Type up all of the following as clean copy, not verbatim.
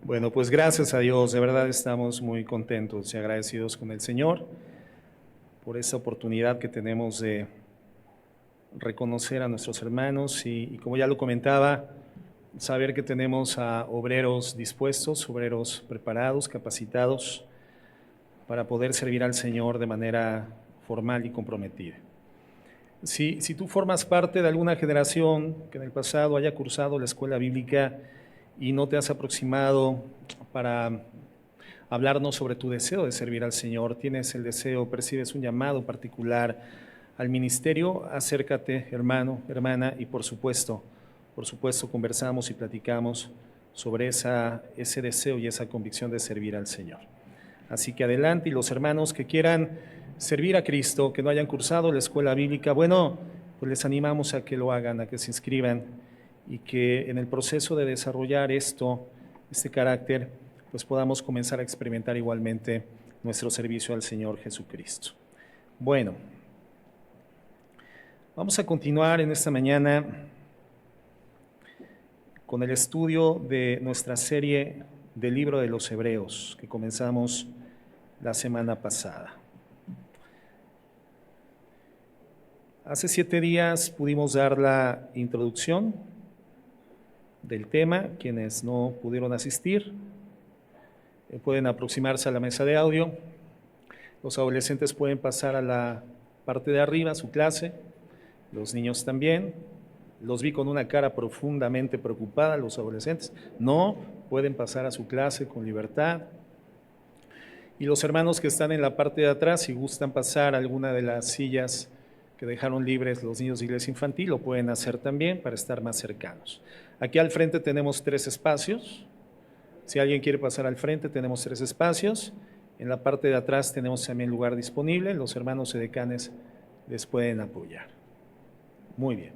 Bueno, pues gracias a Dios, de verdad estamos muy contentos y agradecidos con el Señor por esta oportunidad que tenemos de reconocer a nuestros hermanos y como ya lo comentaba, saber que tenemos a obreros dispuestos, obreros preparados, capacitados para poder servir al Señor de manera formal y comprometida. Si tú formas parte de alguna generación que en el pasado haya cursado la escuela bíblica y no te has aproximado para hablarnos sobre tu deseo de servir al Señor, tienes el deseo, percibes un llamado particular al ministerio, acércate, hermano, hermana, y por supuesto, conversamos y platicamos sobre ese deseo y esa convicción de servir al Señor. Así que adelante, y los hermanos que quieran servir a Cristo, que no hayan cursado la escuela bíblica, bueno, pues les animamos a que lo hagan, a que se inscriban y que en el proceso de desarrollar este carácter, pues podamos comenzar a experimentar igualmente nuestro servicio al Señor Jesucristo. Bueno, vamos a continuar en esta mañana con el estudio de nuestra serie del libro de los Hebreos, que comenzamos la semana pasada. Hace 7 días pudimos dar la introducción del tema. Quienes no pudieron asistir pueden aproximarse a la mesa de audio. Los adolescentes pueden pasar a la parte de arriba, a su clase, los niños también. Los vi con una cara profundamente preocupada, los adolescentes. No, pueden pasar a su clase con libertad. Y los hermanos que están en la parte de atrás, si gustan pasar a alguna de las sillas que dejaron libres los niños de iglesia infantil, lo pueden hacer también para estar más cercanos. Aquí al frente tenemos 3 espacios. Si alguien quiere pasar al frente, tenemos 3 espacios. En la parte de atrás tenemos también lugar disponible. Los hermanos edecanes les pueden apoyar. Muy bien.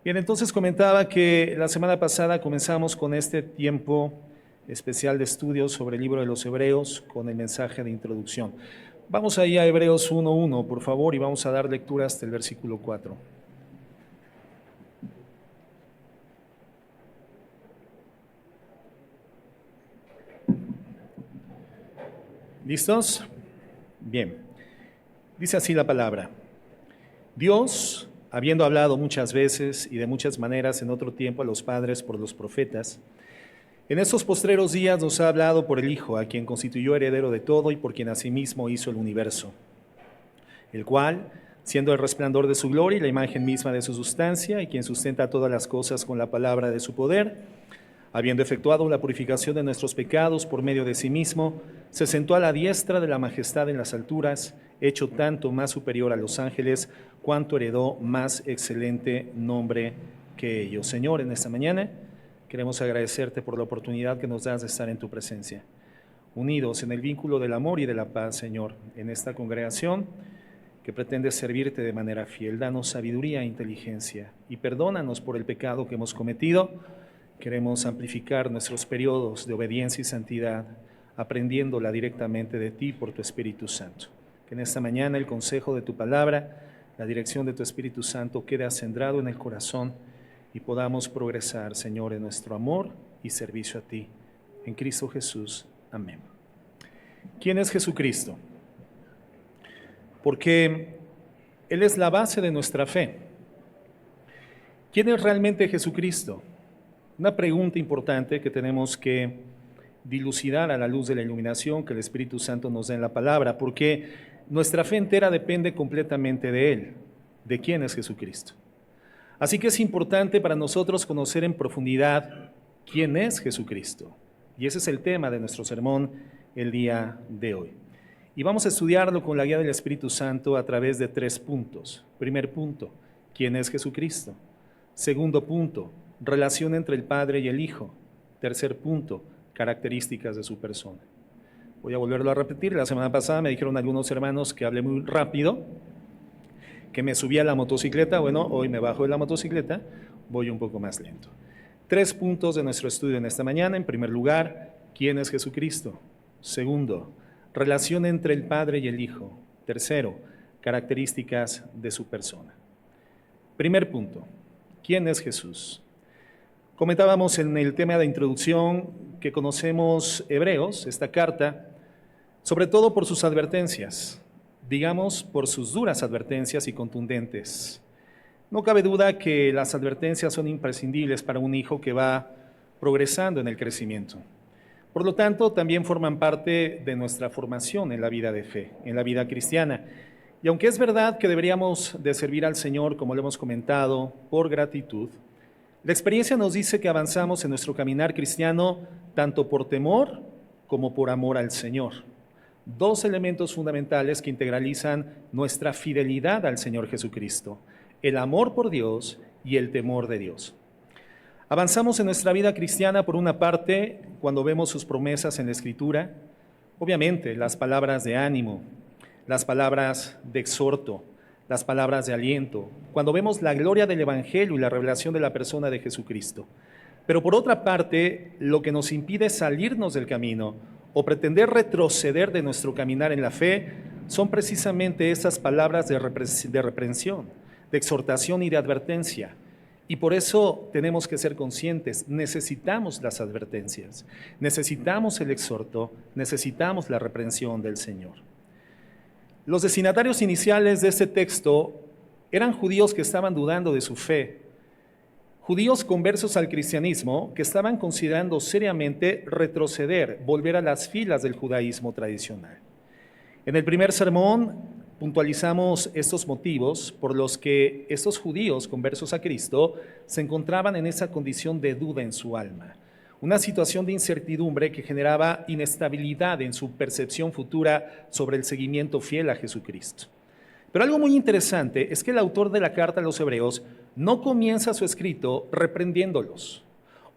Bien, entonces comentaba que la semana pasada comenzamos con este tiempo especial de estudios sobre el libro de los Hebreos con el mensaje de introducción. Vamos ahí a Hebreos 1:1, por favor, y vamos a dar lectura hasta el versículo 4. ¿Listos? Bien. Dice así la palabra. Dios, habiendo hablado muchas veces y de muchas maneras en otro tiempo a los padres por los profetas, en estos postreros días nos ha hablado por el Hijo, a quien constituyó heredero de todo y por quien asimismo hizo el universo, el cual, siendo el resplandor de su gloria y la imagen misma de su sustancia, y quien sustenta todas las cosas con la palabra de su poder, habiendo efectuado la purificación de nuestros pecados por medio de sí mismo, se sentó a la diestra de la majestad en las alturas, hecho tanto más superior a los ángeles, cuanto heredó más excelente nombre que ellos. Señor, en esta mañana queremos agradecerte por la oportunidad que nos das de estar en tu presencia, unidos en el vínculo del amor y de la paz, Señor, en esta congregación que pretende servirte de manera fiel. Danos sabiduría e inteligencia y perdónanos por el pecado que hemos cometido. Queremos amplificar nuestros periodos de obediencia y santidad, aprendiéndola directamente de ti por tu Espíritu Santo. Que en esta mañana el consejo de tu palabra, la dirección de tu Espíritu Santo quede acendrado en el corazón y podamos progresar, Señor, en nuestro amor y servicio a ti. En Cristo Jesús. Amén. ¿Quién es Jesucristo? Porque Él es la base de nuestra fe. ¿Quién es realmente Jesucristo? Una pregunta importante que tenemos que dilucidar a la luz de la iluminación que el Espíritu Santo nos da en la palabra, porque nuestra fe entera depende completamente de Él. ¿De quién es Jesucristo? Así que es importante para nosotros conocer en profundidad quién es Jesucristo. Y ese es el tema de nuestro sermón el día de hoy. Y vamos a estudiarlo con la guía del Espíritu Santo a través de 3 puntos. Primer punto, ¿quién es Jesucristo? Segundo punto, relación entre el Padre y el Hijo. Tercer punto, características de su persona. Voy a volverlo a repetir. La semana pasada me dijeron algunos hermanos que hablé muy rápido, que me subí a la motocicleta. Bueno, hoy me bajo de la motocicleta, voy un poco más lento. 3 puntos de nuestro estudio en esta mañana. En primer lugar, ¿quién es Jesucristo? Segundo, relación entre el Padre y el Hijo. Tercero, características de su persona. Primer punto, ¿quién es Jesús? Comentábamos en el tema de introducción que conocemos Hebreos, esta carta, sobre todo por sus advertencias, digamos por sus duras advertencias y contundentes. No cabe duda que las advertencias son imprescindibles para un hijo que va progresando en el crecimiento. Por lo tanto, también forman parte de nuestra formación en la vida de fe, en la vida cristiana. Y aunque es verdad que deberíamos de servir al Señor, como lo hemos comentado, por gratitud, la experiencia nos dice que avanzamos en nuestro caminar cristiano tanto por temor como por amor al Señor. Dos elementos fundamentales que integralizan nuestra fidelidad al Señor Jesucristo: el amor por Dios y el temor de Dios. Avanzamos en nuestra vida cristiana, por una parte, cuando vemos sus promesas en la Escritura, obviamente las palabras de ánimo, las palabras de exhorto, las palabras de aliento, cuando vemos la gloria del Evangelio y la revelación de la persona de Jesucristo. Pero por otra parte, lo que nos impide salirnos del camino o pretender retroceder de nuestro caminar en la fe son precisamente esas palabras de reprensión, de exhortación y de advertencia. Y por eso tenemos que ser conscientes, necesitamos las advertencias, necesitamos el exhorto, necesitamos la reprensión del Señor. Los destinatarios iniciales de este texto eran judíos que estaban dudando de su fe, judíos conversos al cristianismo que estaban considerando seriamente retroceder, volver a las filas del judaísmo tradicional. En el primer sermón puntualizamos estos motivos por los que estos judíos conversos a Cristo se encontraban en esa condición de duda en su alma, una situación de incertidumbre que generaba inestabilidad en su percepción futura sobre el seguimiento fiel a Jesucristo. Pero algo muy interesante es que el autor de la carta a los Hebreos no comienza su escrito reprendiéndolos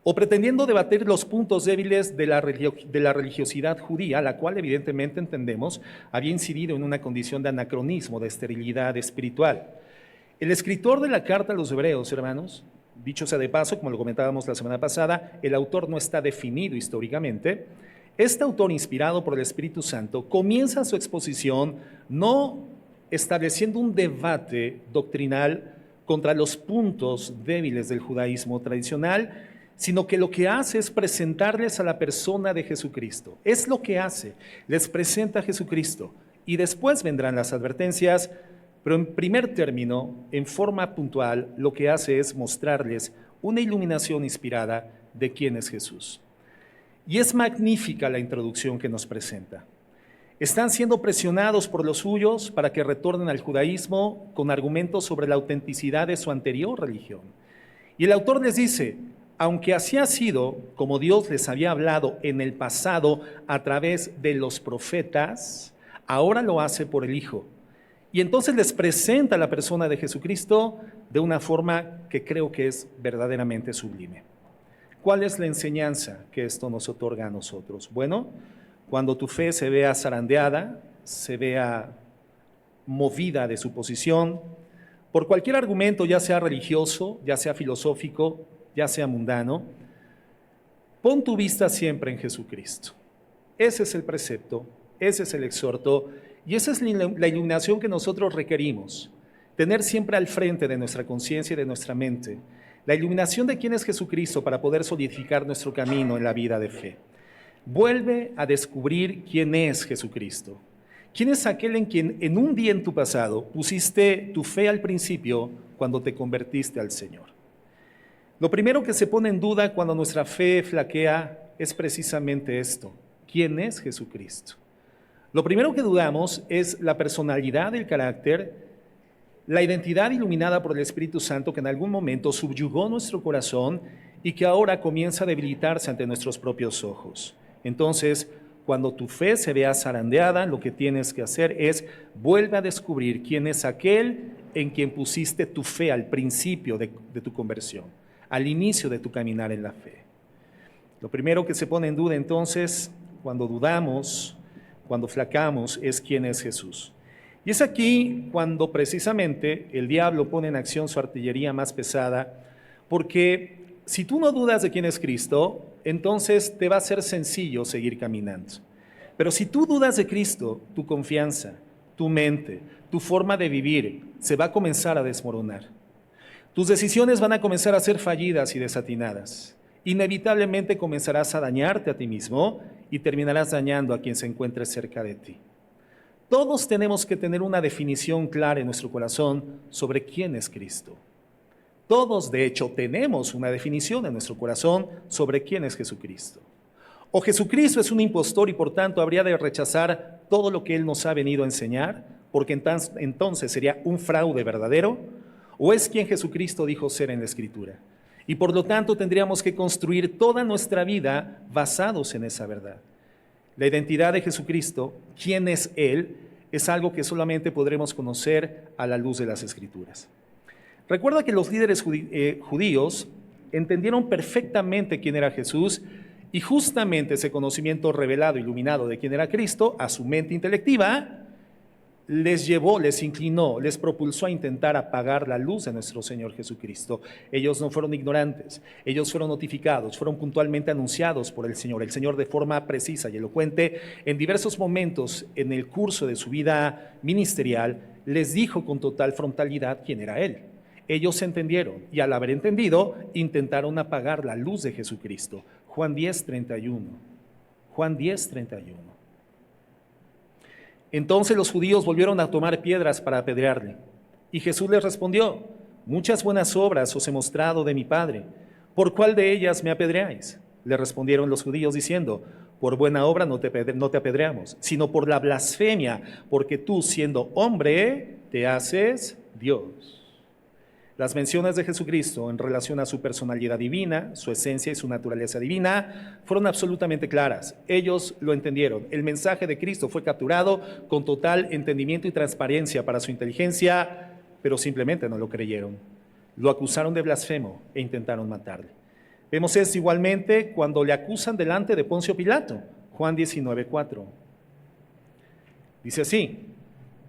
o pretendiendo debatir los puntos débiles de la religiosidad judía, la cual evidentemente entendemos había incidido en una condición de anacronismo, de esterilidad espiritual. El escritor de la carta a los Hebreos, hermanos, dicho sea de paso, como lo comentábamos la semana pasada, el autor no está definido históricamente. Este autor, inspirado por el Espíritu Santo, comienza su exposición no estableciendo un debate doctrinal contra los puntos débiles del judaísmo tradicional, sino que lo que hace es presentarles a la persona de Jesucristo. Es lo que hace, les presenta a Jesucristo y después vendrán las advertencias, pero en primer término, en forma puntual, lo que hace es mostrarles una iluminación inspirada de quién es Jesús. Y es magnífica la introducción que nos presenta. Están siendo presionados por los suyos para que retornen al judaísmo con argumentos sobre la autenticidad de su anterior religión. Y el autor les dice: aunque así ha sido, como Dios les había hablado en el pasado a través de los profetas, ahora lo hace por el Hijo. Y entonces les presenta la persona de Jesucristo de una forma que creo que es verdaderamente sublime. ¿Cuál es la enseñanza que esto nos otorga a nosotros? Bueno, cuando tu fe se vea zarandeada, se vea movida de su posición, por cualquier argumento, ya sea religioso, ya sea filosófico, ya sea mundano, pon tu vista siempre en Jesucristo. Ese es el precepto, ese es el exhorto y esa es la iluminación que nosotros requerimos, tener siempre al frente de nuestra conciencia y de nuestra mente, la iluminación de quién es Jesucristo para poder solidificar nuestro camino en la vida de fe. Vuelve a descubrir quién es Jesucristo. ¿Quién es aquel en quien en un día en tu pasado pusiste tu fe al principio cuando te convertiste al Señor? Lo primero que se pone en duda cuando nuestra fe flaquea es precisamente esto: ¿quién es Jesucristo? Lo primero que dudamos es la personalidad, el carácter, la identidad iluminada por el Espíritu Santo que en algún momento subyugó nuestro corazón y que ahora comienza a debilitarse ante nuestros propios ojos. Entonces, cuando tu fe se vea zarandeada, lo que tienes que hacer es vuelve a descubrir quién es aquel en quien pusiste tu fe al principio de tu conversión, al inicio de tu caminar en la fe. Lo primero que se pone en duda entonces, cuando dudamos, cuando flacamos, es quién es Jesús. Y es aquí cuando precisamente el diablo pone en acción su artillería más pesada, porque si tú no dudas de quién es Cristo, entonces te va a ser sencillo seguir caminando. Pero si tú dudas de Cristo, tu confianza, tu mente, tu forma de vivir se va a comenzar a desmoronar. Tus decisiones van a comenzar a ser fallidas y desatinadas. Inevitablemente comenzarás a dañarte a ti mismo y terminarás dañando a quien se encuentre cerca de ti. Todos tenemos que tener una definición clara en nuestro corazón sobre quién es Cristo. Todos, de hecho, tenemos una definición en nuestro corazón sobre quién es Jesucristo. O Jesucristo es un impostor y por tanto habría de rechazar todo lo que Él nos ha venido a enseñar, porque entonces sería un fraude verdadero, o es quien Jesucristo dijo ser en la Escritura. Y por lo tanto tendríamos que construir toda nuestra vida basados en esa verdad. La identidad de Jesucristo, quién es Él, es algo que solamente podremos conocer a la luz de las Escrituras. Recuerda que los líderes judíos entendieron perfectamente quién era Jesús y justamente ese conocimiento revelado, iluminado de quién era Cristo, a su mente intelectiva, les llevó, les inclinó, les propulsó a intentar apagar la luz de nuestro Señor Jesucristo. Ellos no fueron ignorantes, ellos fueron notificados, fueron puntualmente anunciados por el Señor de forma precisa y elocuente, en diversos momentos en el curso de su vida ministerial, les dijo con total frontalidad quién era Él. Ellos entendieron y al haber entendido, intentaron apagar la luz de Jesucristo. Juan 10:31. Juan 10:31. Entonces los judíos volvieron a tomar piedras para apedrearle. Y Jesús les respondió: muchas buenas obras os he mostrado de mi Padre. ¿Por cuál de ellas me apedreáis? Le respondieron los judíos diciendo: por buena obra no te apedreamos, sino por la blasfemia, porque tú, siendo hombre, te haces Dios. Las menciones de Jesucristo en relación a su personalidad divina, su esencia y su naturaleza divina fueron absolutamente claras. Ellos lo entendieron. El mensaje de Cristo fue capturado con total entendimiento y transparencia para su inteligencia, pero simplemente no lo creyeron. Lo acusaron de blasfemo e intentaron matarle. Vemos esto igualmente cuando le acusan delante de Poncio Pilato. Juan 19:4. Dice así: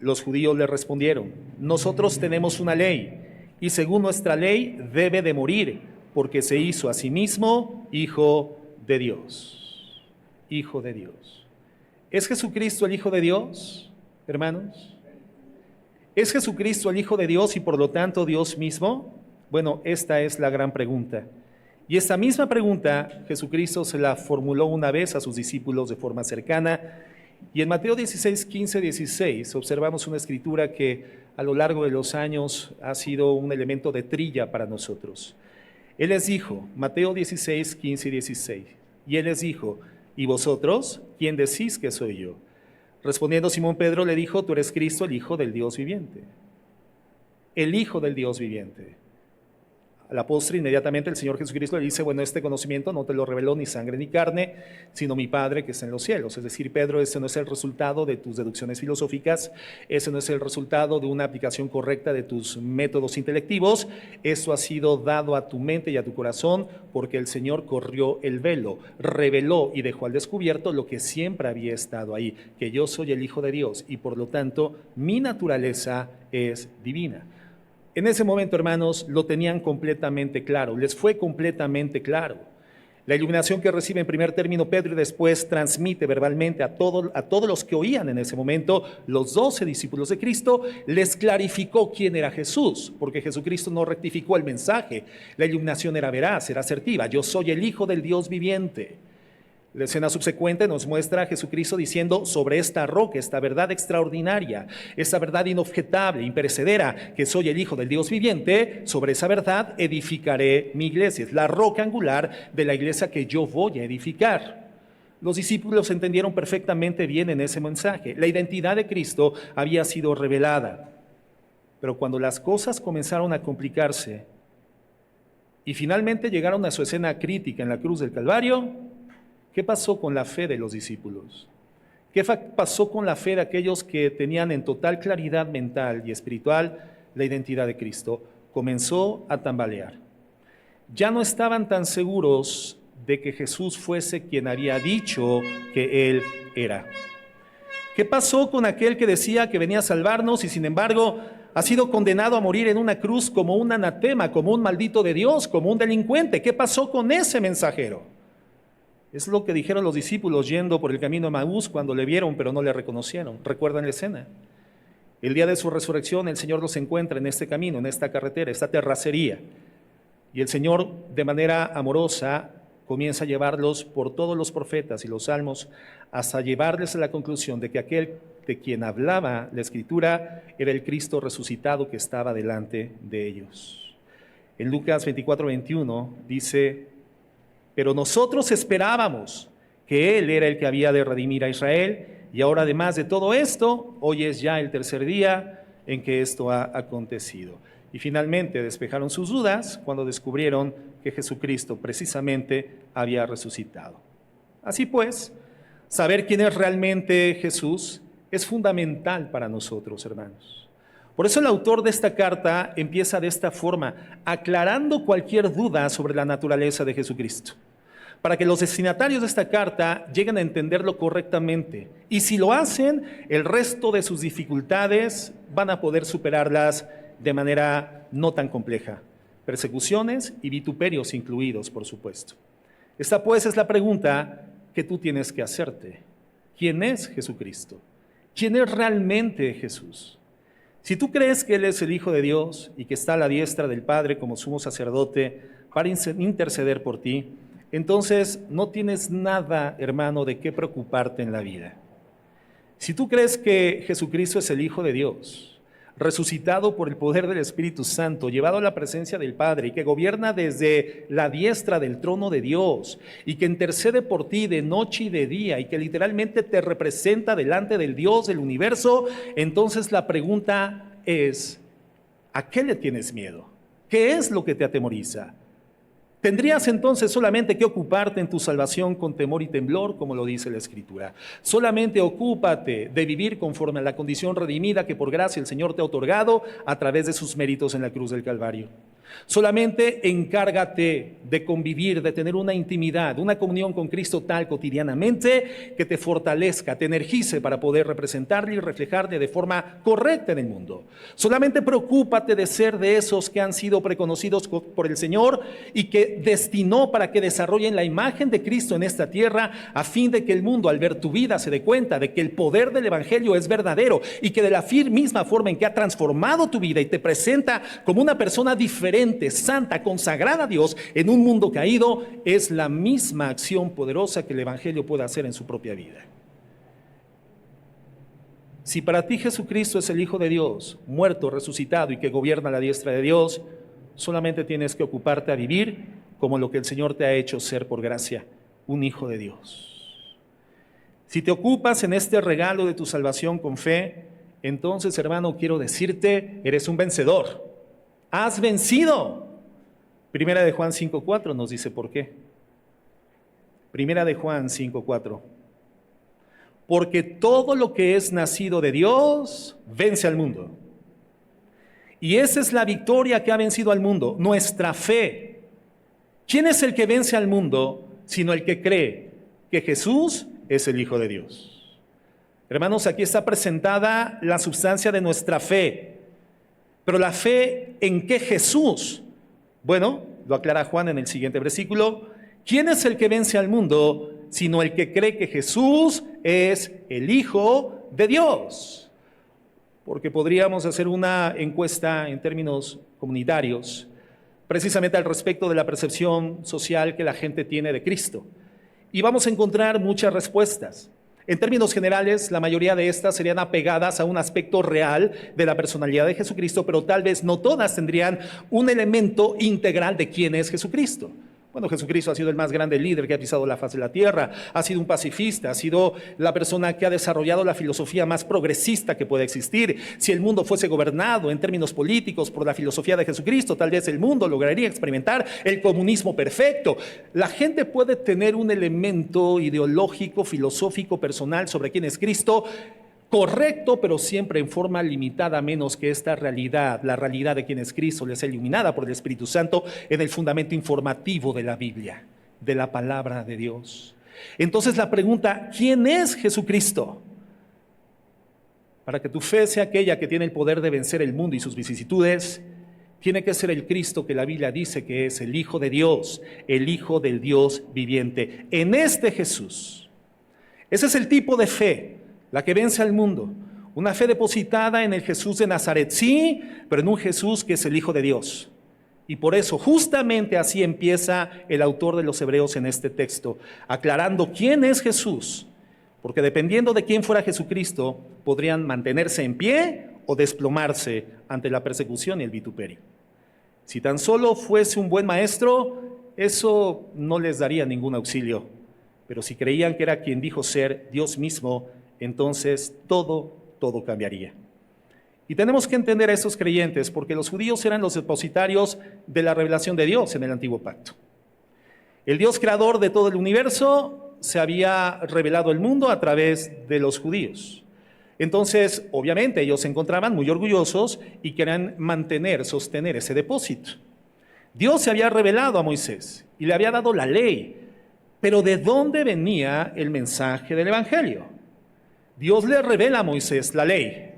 los judíos le respondieron: nosotros tenemos una ley, y según nuestra ley debe de morir, porque se hizo a sí mismo Hijo de Dios. Hijo de Dios. ¿Es Jesucristo el Hijo de Dios, hermanos? ¿Es Jesucristo el Hijo de Dios y por lo tanto Dios mismo? Bueno, esta es la gran pregunta. Y esta misma pregunta Jesucristo se la formuló una vez a sus discípulos de forma cercana. Y en Mateo 16, 15, 16 observamos una escritura que a lo largo de los años ha sido un elemento de trilla para nosotros. Él les dijo, Mateo 16, 15 y 16, y Él les dijo: ¿y vosotros quién decís que soy yo? Respondiendo Simón Pedro le dijo: tú eres Cristo, el Hijo del Dios viviente. El Hijo del Dios viviente. A la postre, inmediatamente el Señor Jesucristo le dice: bueno, este conocimiento no te lo reveló ni sangre ni carne, sino mi Padre que está en los cielos. Es decir, Pedro, ese no es el resultado de tus deducciones filosóficas, ese no es el resultado de una aplicación correcta de tus métodos intelectivos, eso ha sido dado a tu mente y a tu corazón porque el Señor corrió el velo, reveló y dejó al descubierto lo que siempre había estado ahí, que yo soy el Hijo de Dios y por lo tanto mi naturaleza es divina. En ese momento, hermanos, lo tenían completamente claro, les fue completamente claro. La iluminación que recibe en primer término Pedro y después transmite verbalmente a todos los que oían en ese momento, los 12 discípulos de Cristo, les clarificó quién era Jesús, porque Jesucristo no rectificó el mensaje. La iluminación era veraz, era asertiva: yo soy el Hijo del Dios viviente. La escena subsecuente nos muestra a Jesucristo diciendo: sobre esta roca, esta verdad extraordinaria, esta verdad inobjetable, imperecedera, que soy el Hijo del Dios viviente, sobre esa verdad edificaré mi iglesia. Es la roca angular de la iglesia que yo voy a edificar. Los discípulos entendieron perfectamente bien en ese mensaje. La identidad de Cristo había sido revelada. Pero cuando las cosas comenzaron a complicarse y finalmente llegaron a su escena crítica en la cruz del Calvario, ¿qué pasó con la fe de los discípulos? ¿Qué pasó con la fe de aquellos que tenían en total claridad mental y espiritual la identidad de Cristo? Comenzó a tambalear. Ya no estaban tan seguros de que Jesús fuese quien había dicho que Él era. ¿Qué pasó con aquel que decía que venía a salvarnos y sin embargo ha sido condenado a morir en una cruz como un anatema, como un maldito de Dios, como un delincuente? ¿Qué pasó con ese mensajero? Es lo que dijeron los discípulos yendo por el camino de Maús cuando le vieron pero no le reconocieron. ¿Recuerdan la escena? El día de su resurrección el Señor los encuentra en este camino, en esta carretera, esta terracería. Y el Señor, de manera amorosa, comienza a llevarlos por todos los profetas y los salmos hasta llevarles a la conclusión de que aquel de quien hablaba la Escritura era el Cristo resucitado que estaba delante de ellos. En Lucas 24:21 dice: pero nosotros esperábamos que Él era el que había de redimir a Israel, y ahora, además de todo esto, hoy es ya el tercer día en que esto ha acontecido. Y finalmente despejaron sus dudas cuando descubrieron que Jesucristo precisamente había resucitado. Así pues, saber quién es realmente Jesús es fundamental para nosotros, hermanos. Por eso el autor de esta carta empieza de esta forma, aclarando cualquier duda sobre la naturaleza de Jesucristo, para que los destinatarios de esta carta lleguen a entenderlo correctamente. Y si lo hacen, el resto de sus dificultades van a poder superarlas de manera no tan compleja. Persecuciones y vituperios incluidos, por supuesto. Esta pues es la pregunta que tú tienes que hacerte. ¿Quién es Jesucristo? ¿Quién es realmente Jesús? Si tú crees que Él es el Hijo de Dios y que está a la diestra del Padre como sumo sacerdote para interceder por ti, entonces no tienes nada, hermano, de qué preocuparte en la vida. Si tú crees que Jesucristo es el Hijo de Dios, resucitado por el poder del Espíritu Santo, llevado a la presencia del Padre y que gobierna desde la diestra del trono de Dios y que intercede por ti de noche y de día y que literalmente te representa delante del Dios del universo, entonces la pregunta es: ¿a qué le tienes miedo? ¿Qué es lo que te atemoriza? Tendrías entonces solamente que ocuparte en tu salvación con temor y temblor, como lo dice la Escritura. Solamente ocúpate de vivir conforme a la condición redimida que por gracia el Señor te ha otorgado a través de sus méritos en la cruz del Calvario. Solamente encárgate de convivir, de tener una intimidad, una comunión con Cristo tal cotidianamente que te fortalezca, te energice para poder representarle y reflejarle de forma correcta en el mundo. Solamente preocúpate de ser de esos que han sido preconocidos por el Señor y que destinó para que desarrollen la imagen de Cristo en esta tierra, a fin de que el mundo, al ver tu vida, se dé cuenta de que el poder del Evangelio es verdadero y que de la misma forma en que ha transformado tu vida y te presenta como una persona diferente, santa, consagrada a Dios en un mundo caído, es la misma acción poderosa que el Evangelio puede hacer en su propia vida. Si para ti Jesucristo es el Hijo de Dios, muerto, resucitado y que gobierna a la diestra de Dios, solamente tienes que ocuparte a vivir como lo que el Señor te ha hecho ser por gracia, un hijo de Dios. Si te ocupas en este regalo de tu salvación con fe, entonces, hermano, quiero decirte, eres un vencedor. Has vencido. Primera de Juan 5:4 nos dice por qué. Primera de Juan 5:4. Porque todo lo que es nacido de Dios vence al mundo. Y esa es la victoria que ha vencido al mundo, nuestra fe. ¿Quién es el que vence al mundo sino el que cree que Jesús es el Hijo de Dios? Hermanos, aquí está presentada la sustancia de nuestra fe. Pero la fe en qué Jesús, bueno, lo aclara Juan en el siguiente versículo. ¿Quién es el que vence al mundo sino el que cree que Jesús es el Hijo de Dios? Porque podríamos hacer una encuesta en términos comunitarios, precisamente al respecto de la percepción social que la gente tiene de Cristo. Y vamos a encontrar muchas respuestas. En términos generales, la mayoría de estas serían apegadas a un aspecto real de la personalidad de Jesucristo, pero tal vez no todas tendrían un elemento integral de quién es Jesucristo. Bueno, Jesucristo ha sido el más grande líder que ha pisado la faz de la tierra, ha sido un pacifista, ha sido la persona que ha desarrollado la filosofía más progresista que puede existir. Si el mundo fuese gobernado en términos políticos por la filosofía de Jesucristo, tal vez el mundo lograría experimentar el comunismo perfecto. La gente puede tener un elemento ideológico, filosófico, personal sobre quién es Cristo, correcto, pero siempre en forma limitada, menos que esta realidad, la realidad de quién es Cristo, les es iluminada por el Espíritu Santo en el fundamento informativo de la Biblia, de la palabra de Dios. Entonces la pregunta, ¿quién es Jesucristo? Para que tu fe sea aquella que tiene el poder de vencer el mundo y sus vicisitudes, tiene que ser el Cristo que la Biblia dice que es el Hijo de Dios, el Hijo del Dios viviente. En este Jesús, ese es el tipo de fe, la que vence al mundo, Una fe depositada en el Jesús de Nazaret, sí, pero en un Jesús que es el Hijo de Dios. Y por eso, justamente así empieza el autor de los Hebreos en este texto, aclarando quién es Jesús, porque dependiendo de quién fuera Jesucristo, podrían mantenerse en pie o desplomarse ante la persecución y el vituperio. Si tan solo fuese un buen maestro, eso no les daría ningún auxilio, pero si creían que era quien dijo ser Dios mismo, entonces todo cambiaría. Y tenemos que entender a esos creyentes porque los judíos eran los depositarios de la revelación de Dios en el Antiguo Pacto. El Dios creador de todo el universo se había revelado al mundo a través de los judíos. Entonces, obviamente, ellos se encontraban muy orgullosos y querían sostener ese depósito. Dios se había revelado a Moisés y le había dado la ley, pero ¿de dónde venía el mensaje del Evangelio? Dios le revela a Moisés la ley,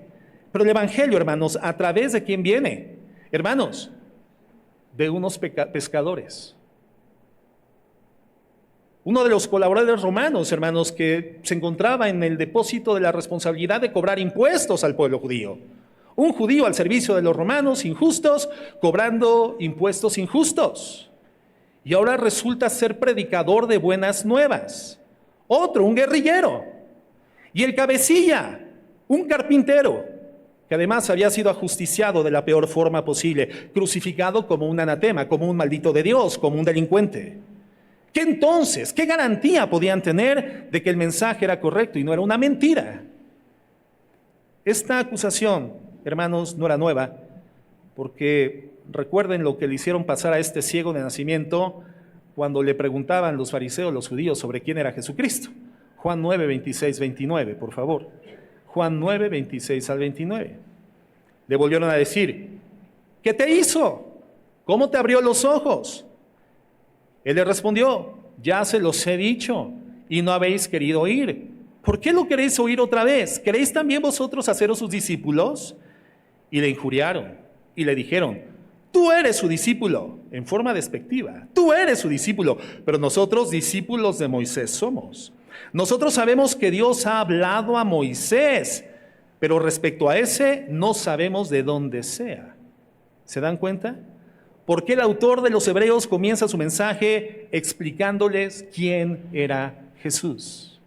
pero el Evangelio, hermanos, ¿a través de quién viene? Hermanos, de unos pescadores. Uno de los colaboradores romanos, hermanos, que se encontraba en el depósito de la responsabilidad de cobrar impuestos al pueblo judío. Un judío al servicio de los romanos injustos, cobrando impuestos injustos. Y ahora resulta ser predicador de buenas nuevas. Otro, un guerrillero. Y el cabecilla, un carpintero, que además había sido ajusticiado de la peor forma posible, crucificado como un anatema, como un maldito de Dios, como un delincuente. ¿Qué entonces? ¿Qué garantía podían tener de que el mensaje era correcto y no era una mentira? Esta acusación, hermanos, no era nueva, porque recuerden lo que le hicieron pasar a este ciego de nacimiento cuando le preguntaban los fariseos, los judíos, sobre quién era Jesucristo. Juan 9, 26, 29, por favor. Juan 9, 26 al 29. Le volvieron a decir, ¿qué te hizo? ¿Cómo te abrió los ojos? Él le respondió, ya se los he dicho y no habéis querido oír. ¿Por qué lo queréis oír otra vez? ¿Queréis también vosotros haceros sus discípulos? Y le injuriaron y le dijeron, tú eres su discípulo, en forma despectiva. Tú eres su discípulo, pero nosotros discípulos de Moisés somos. Nosotros sabemos que Dios ha hablado a Moisés, pero respecto a ese no sabemos de dónde sea. ¿Se dan cuenta? ¿Por qué el autor de los Hebreos comienza su mensaje explicándoles quién era Jesús?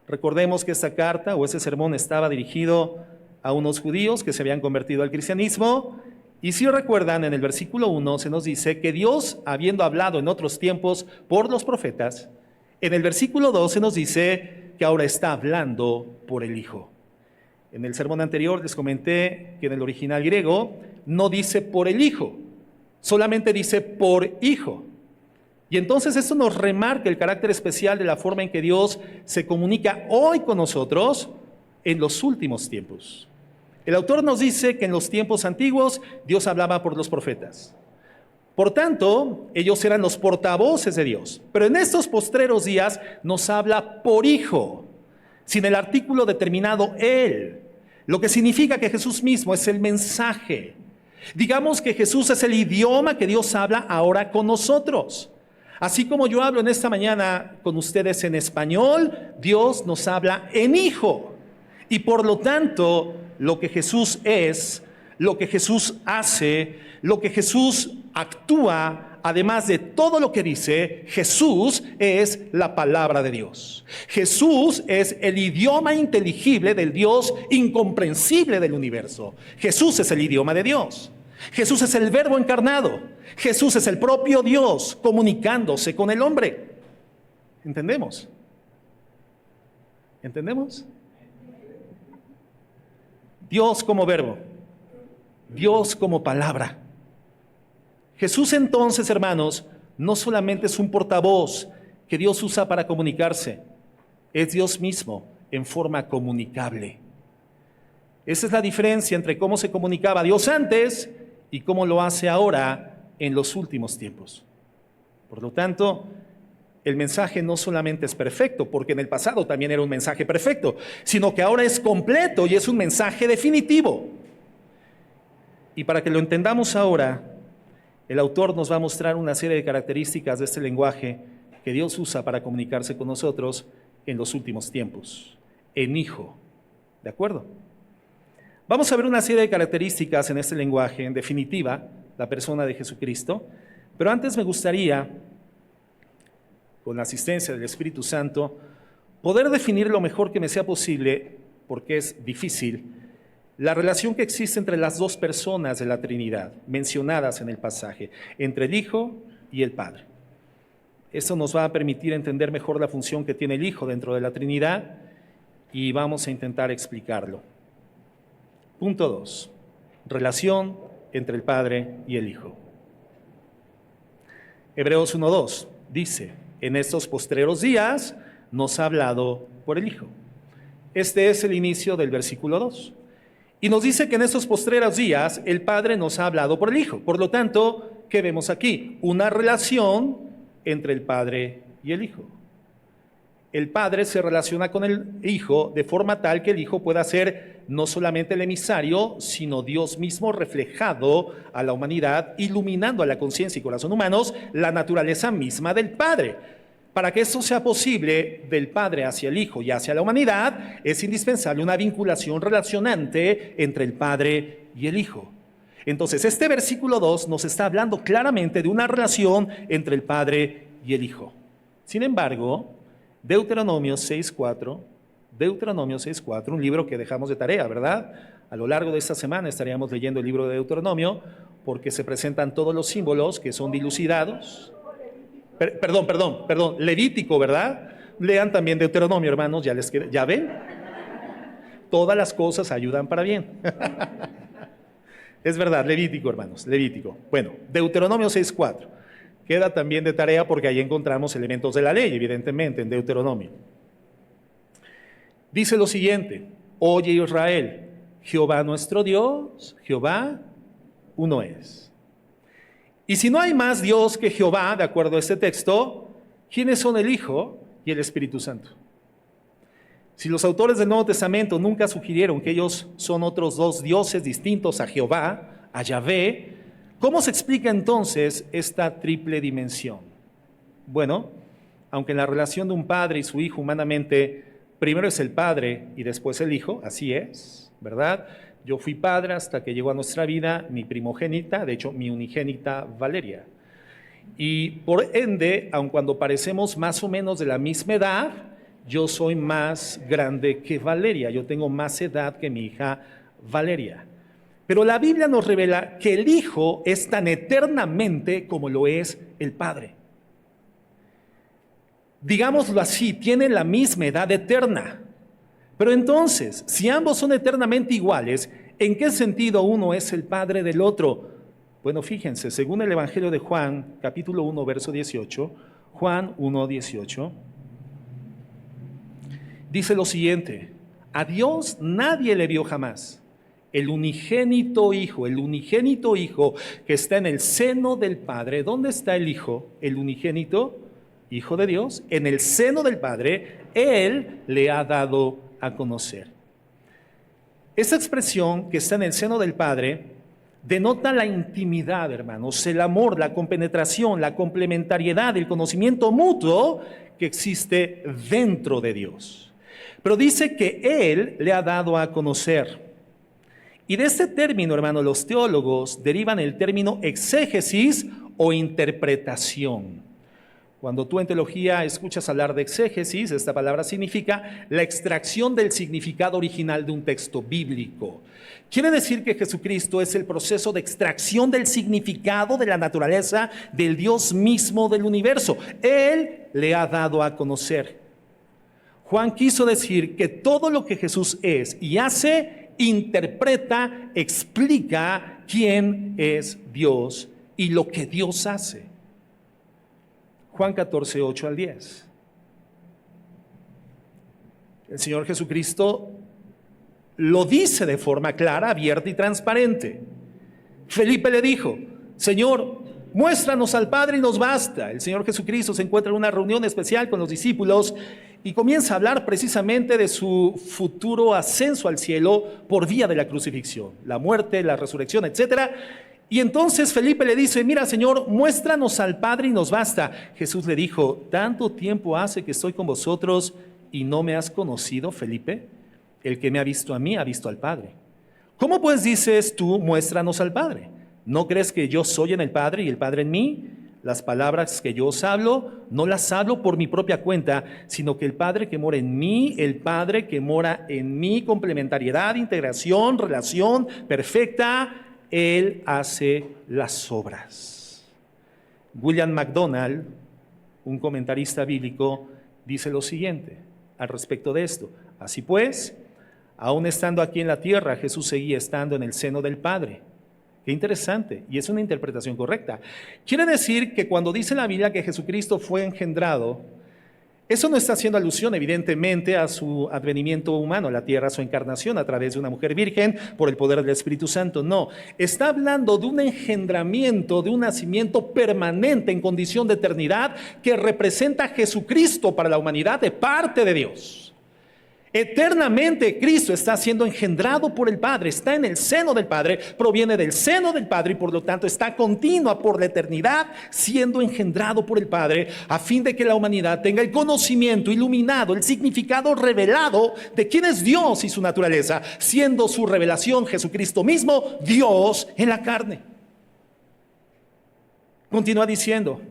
Recordemos que esta carta o ese sermón estaba dirigido a unos judíos que se habían convertido al cristianismo. Y si recuerdan, en el versículo 1 se nos dice que Dios, habiendo hablado en otros tiempos por los profetas, en el versículo 2 se nos dice que ahora está hablando por el Hijo. En el sermón anterior les comenté que en el original griego no dice por el Hijo, solamente dice por Hijo. Y entonces esto nos remarca el carácter especial de la forma en que Dios se comunica hoy con nosotros en los últimos tiempos. El autor nos dice que en los tiempos antiguos Dios hablaba por los profetas. Por tanto, ellos eran los portavoces de Dios. Pero en estos postreros días nos habla por Hijo, sin el artículo determinado Él, lo que significa que Jesús mismo es el mensaje. Digamos que Jesús es el idioma que Dios habla ahora con nosotros. Así como yo hablo en esta mañana con ustedes en español, Dios nos habla en Hijo. Y por lo tanto, lo que Jesús es, lo que Jesús hace, lo que Jesús actúa, además de todo lo que dice, Jesús es la palabra de Dios. Jesús es el idioma inteligible del Dios incomprensible del universo. Jesús es el idioma de Dios. Jesús es el Verbo encarnado. Jesús es el propio Dios comunicándose con el hombre. ¿Entendemos? ¿Entendemos? Dios como verbo, Dios como palabra. Jesús entonces, hermanos, no solamente es un portavoz que Dios usa para comunicarse, es Dios mismo en forma comunicable. Esa es la diferencia entre cómo se comunicaba Dios antes y cómo lo hace ahora en los últimos tiempos. Por lo tanto, el mensaje no solamente es perfecto, porque en el pasado también era un mensaje perfecto, sino que ahora es completo y es un mensaje definitivo. Y para que lo entendamos ahora, el autor nos va a mostrar una serie de características de este lenguaje que Dios usa para comunicarse con nosotros en los últimos tiempos, en Hijo. ¿De acuerdo? Vamos a ver una serie de características en este lenguaje, en definitiva, la persona de Jesucristo, pero antes me gustaría, con la asistencia del Espíritu Santo, poder definir lo mejor que me sea posible, porque es difícil, la relación que existe entre las dos personas de la Trinidad, mencionadas en el pasaje, entre el Hijo y el Padre. Esto nos va a permitir entender mejor la función que tiene el Hijo dentro de la Trinidad y vamos a intentar explicarlo. Punto 2. Relación entre el Padre y el Hijo. Hebreos 1:2 dice: en estos postreros días nos ha hablado por el Hijo. Este es el inicio del versículo 2. Y nos dice que en estos postreros días el Padre nos ha hablado por el Hijo. Por lo tanto, ¿qué vemos aquí? Una relación entre el Padre y el Hijo. El Padre se relaciona con el Hijo de forma tal que el Hijo pueda ser no solamente el emisario, sino Dios mismo reflejado a la humanidad, iluminando a la conciencia y corazón humanos la naturaleza misma del Padre. Para que esto sea posible del Padre hacia el Hijo y hacia la humanidad, es indispensable una vinculación relacionante entre el Padre y el Hijo. Entonces, este versículo 2 nos está hablando claramente de una relación entre el Padre y el Hijo. Sin embargo, Deuteronomio 6:4, un libro que dejamos de tarea, ¿verdad? A lo largo de esta semana estaríamos leyendo el libro de Deuteronomio porque se presentan todos los símbolos que son dilucidados. Perdón, Levítico, ¿verdad? Lean también Deuteronomio, hermanos, ¿ya ven? Todas las cosas ayudan para bien. Es verdad, Levítico, hermanos, Levítico. Bueno, Deuteronomio 6:4. Queda también de tarea porque ahí encontramos elementos de la ley, evidentemente, en Deuteronomio. Dice lo siguiente: oye Israel, Jehová nuestro Dios, Jehová uno es. Y si no hay más Dios que Jehová, de acuerdo a este texto, ¿quiénes son el Hijo y el Espíritu Santo? Si los autores del Nuevo Testamento nunca sugirieron que ellos son otros dos dioses distintos a Jehová, a Yahvé, ¿cómo se explica entonces esta triple dimensión? Bueno, aunque en la relación de un padre y su hijo humanamente, primero es el padre y después el hijo, así es, ¿verdad? Yo fui padre hasta que llegó a nuestra vida mi primogénita, de hecho mi unigénita Valeria. Y por ende, aun cuando parecemos más o menos de la misma edad, yo soy más grande que Valeria, yo tengo más edad que mi hija Valeria. Pero la Biblia nos revela que el Hijo es tan eternamente como lo es el Padre. Digámoslo así, tienen la misma edad eterna. Pero entonces, si ambos son eternamente iguales, ¿en qué sentido uno es el Padre del otro? Bueno, fíjense, según el Evangelio de Juan, capítulo 1, verso 18, Juan 1:18, dice lo siguiente: a Dios nadie le vio jamás. El unigénito Hijo que está en el seno del Padre. ¿Dónde está el Hijo? El unigénito Hijo de Dios, en el seno del Padre, Él le ha dado a conocer. Esta expresión que está en el seno del Padre denota la intimidad, hermanos, el amor, la compenetración, la complementariedad, el conocimiento mutuo que existe dentro de Dios. Pero dice que Él le ha dado a conocer. Y de este término, hermano, los teólogos derivan el término exégesis o interpretación. Cuando tú en teología escuchas hablar de exégesis, esta palabra significa la extracción del significado original de un texto bíblico. Quiere decir que Jesucristo es el proceso de extracción del significado de la naturaleza del Dios mismo del universo. Él le ha dado a conocer. Juan quiso decir que todo lo que Jesús es y hace, interpreta, explica quién es Dios y lo que Dios hace. Juan 14, 8 al 10. El Señor Jesucristo lo dice de forma clara, abierta y transparente. Felipe le dijo: Señor, muéstranos al Padre y nos basta. El Señor Jesucristo se encuentra en una reunión especial con los discípulos y comienza a hablar precisamente de su futuro ascenso al cielo por vía de la crucifixión, la muerte, la resurrección, etcétera. Y entonces Felipe le dice: mira, Señor, muéstranos al Padre y nos basta. Jesús le dijo: ¿tanto tiempo hace que estoy con vosotros y no me has conocido, Felipe? El que me ha visto a mí, ha visto al Padre. ¿Cómo pues dices tú, muéstranos al Padre? ¿No crees que yo soy en el Padre y el Padre en mí? Las palabras que yo os hablo, no las hablo por mi propia cuenta, sino que el Padre que mora en mí, el Padre que mora en mí, complementariedad, integración, relación perfecta, Él hace las obras. William MacDonald, un comentarista bíblico, dice lo siguiente al respecto de esto. Así pues, aún estando aquí en la tierra, Jesús seguía estando en el seno del Padre. Qué interesante, y es una interpretación correcta. Quiere decir que cuando dice la Biblia que Jesucristo fue engendrado, eso no está haciendo alusión evidentemente a su advenimiento humano a la tierra, a su encarnación a través de una mujer virgen por el poder del Espíritu Santo. No, está hablando de un engendramiento, de un nacimiento permanente en condición de eternidad que representa a Jesucristo para la humanidad de parte de Dios. Eternamente Cristo está siendo engendrado por el Padre, está en el seno del Padre, proviene del seno del Padre y por lo tanto está continua por la eternidad siendo engendrado por el Padre a fin de que la humanidad tenga el conocimiento iluminado, el significado revelado de quién es Dios y su naturaleza, siendo su revelación Jesucristo mismo, Dios en la carne. Continúa diciendo,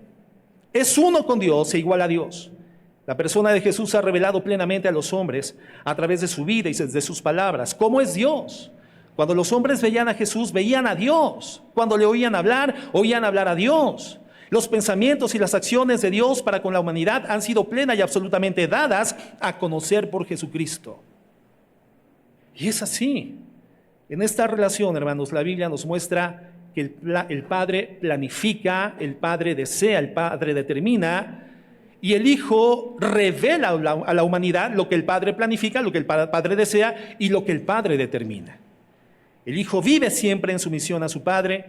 es uno con Dios e igual a Dios. La persona de Jesús ha revelado plenamente a los hombres a través de su vida y de sus palabras cómo es Dios. Cuando los hombres veían a Jesús, veían a Dios. Cuando le oían hablar a Dios. Los pensamientos y las acciones de Dios para con la humanidad han sido plenas y absolutamente dadas a conocer por Jesucristo. Y es así. En esta relación, hermanos, la Biblia nos muestra que el Padre planifica, el Padre desea, el Padre determina, y el Hijo revela a la humanidad lo que el Padre planifica, lo que el Padre desea y lo que el Padre determina. El Hijo vive siempre en sumisión a su Padre.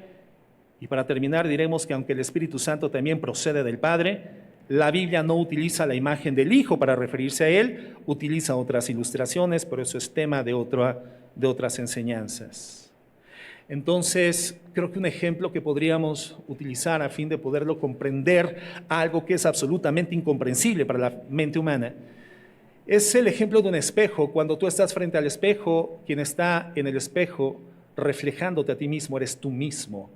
Y para terminar diremos que aunque el Espíritu Santo también procede del Padre, la Biblia no utiliza la imagen del Hijo para referirse a Él, utiliza otras ilustraciones, pero eso es tema de otras enseñanzas. Entonces, creo que un ejemplo que podríamos utilizar a fin de poderlo comprender, algo que es absolutamente incomprensible para la mente humana, es el ejemplo de un espejo. Cuando tú estás frente al espejo, quien está en el espejo reflejándote a ti mismo, eres tú mismo.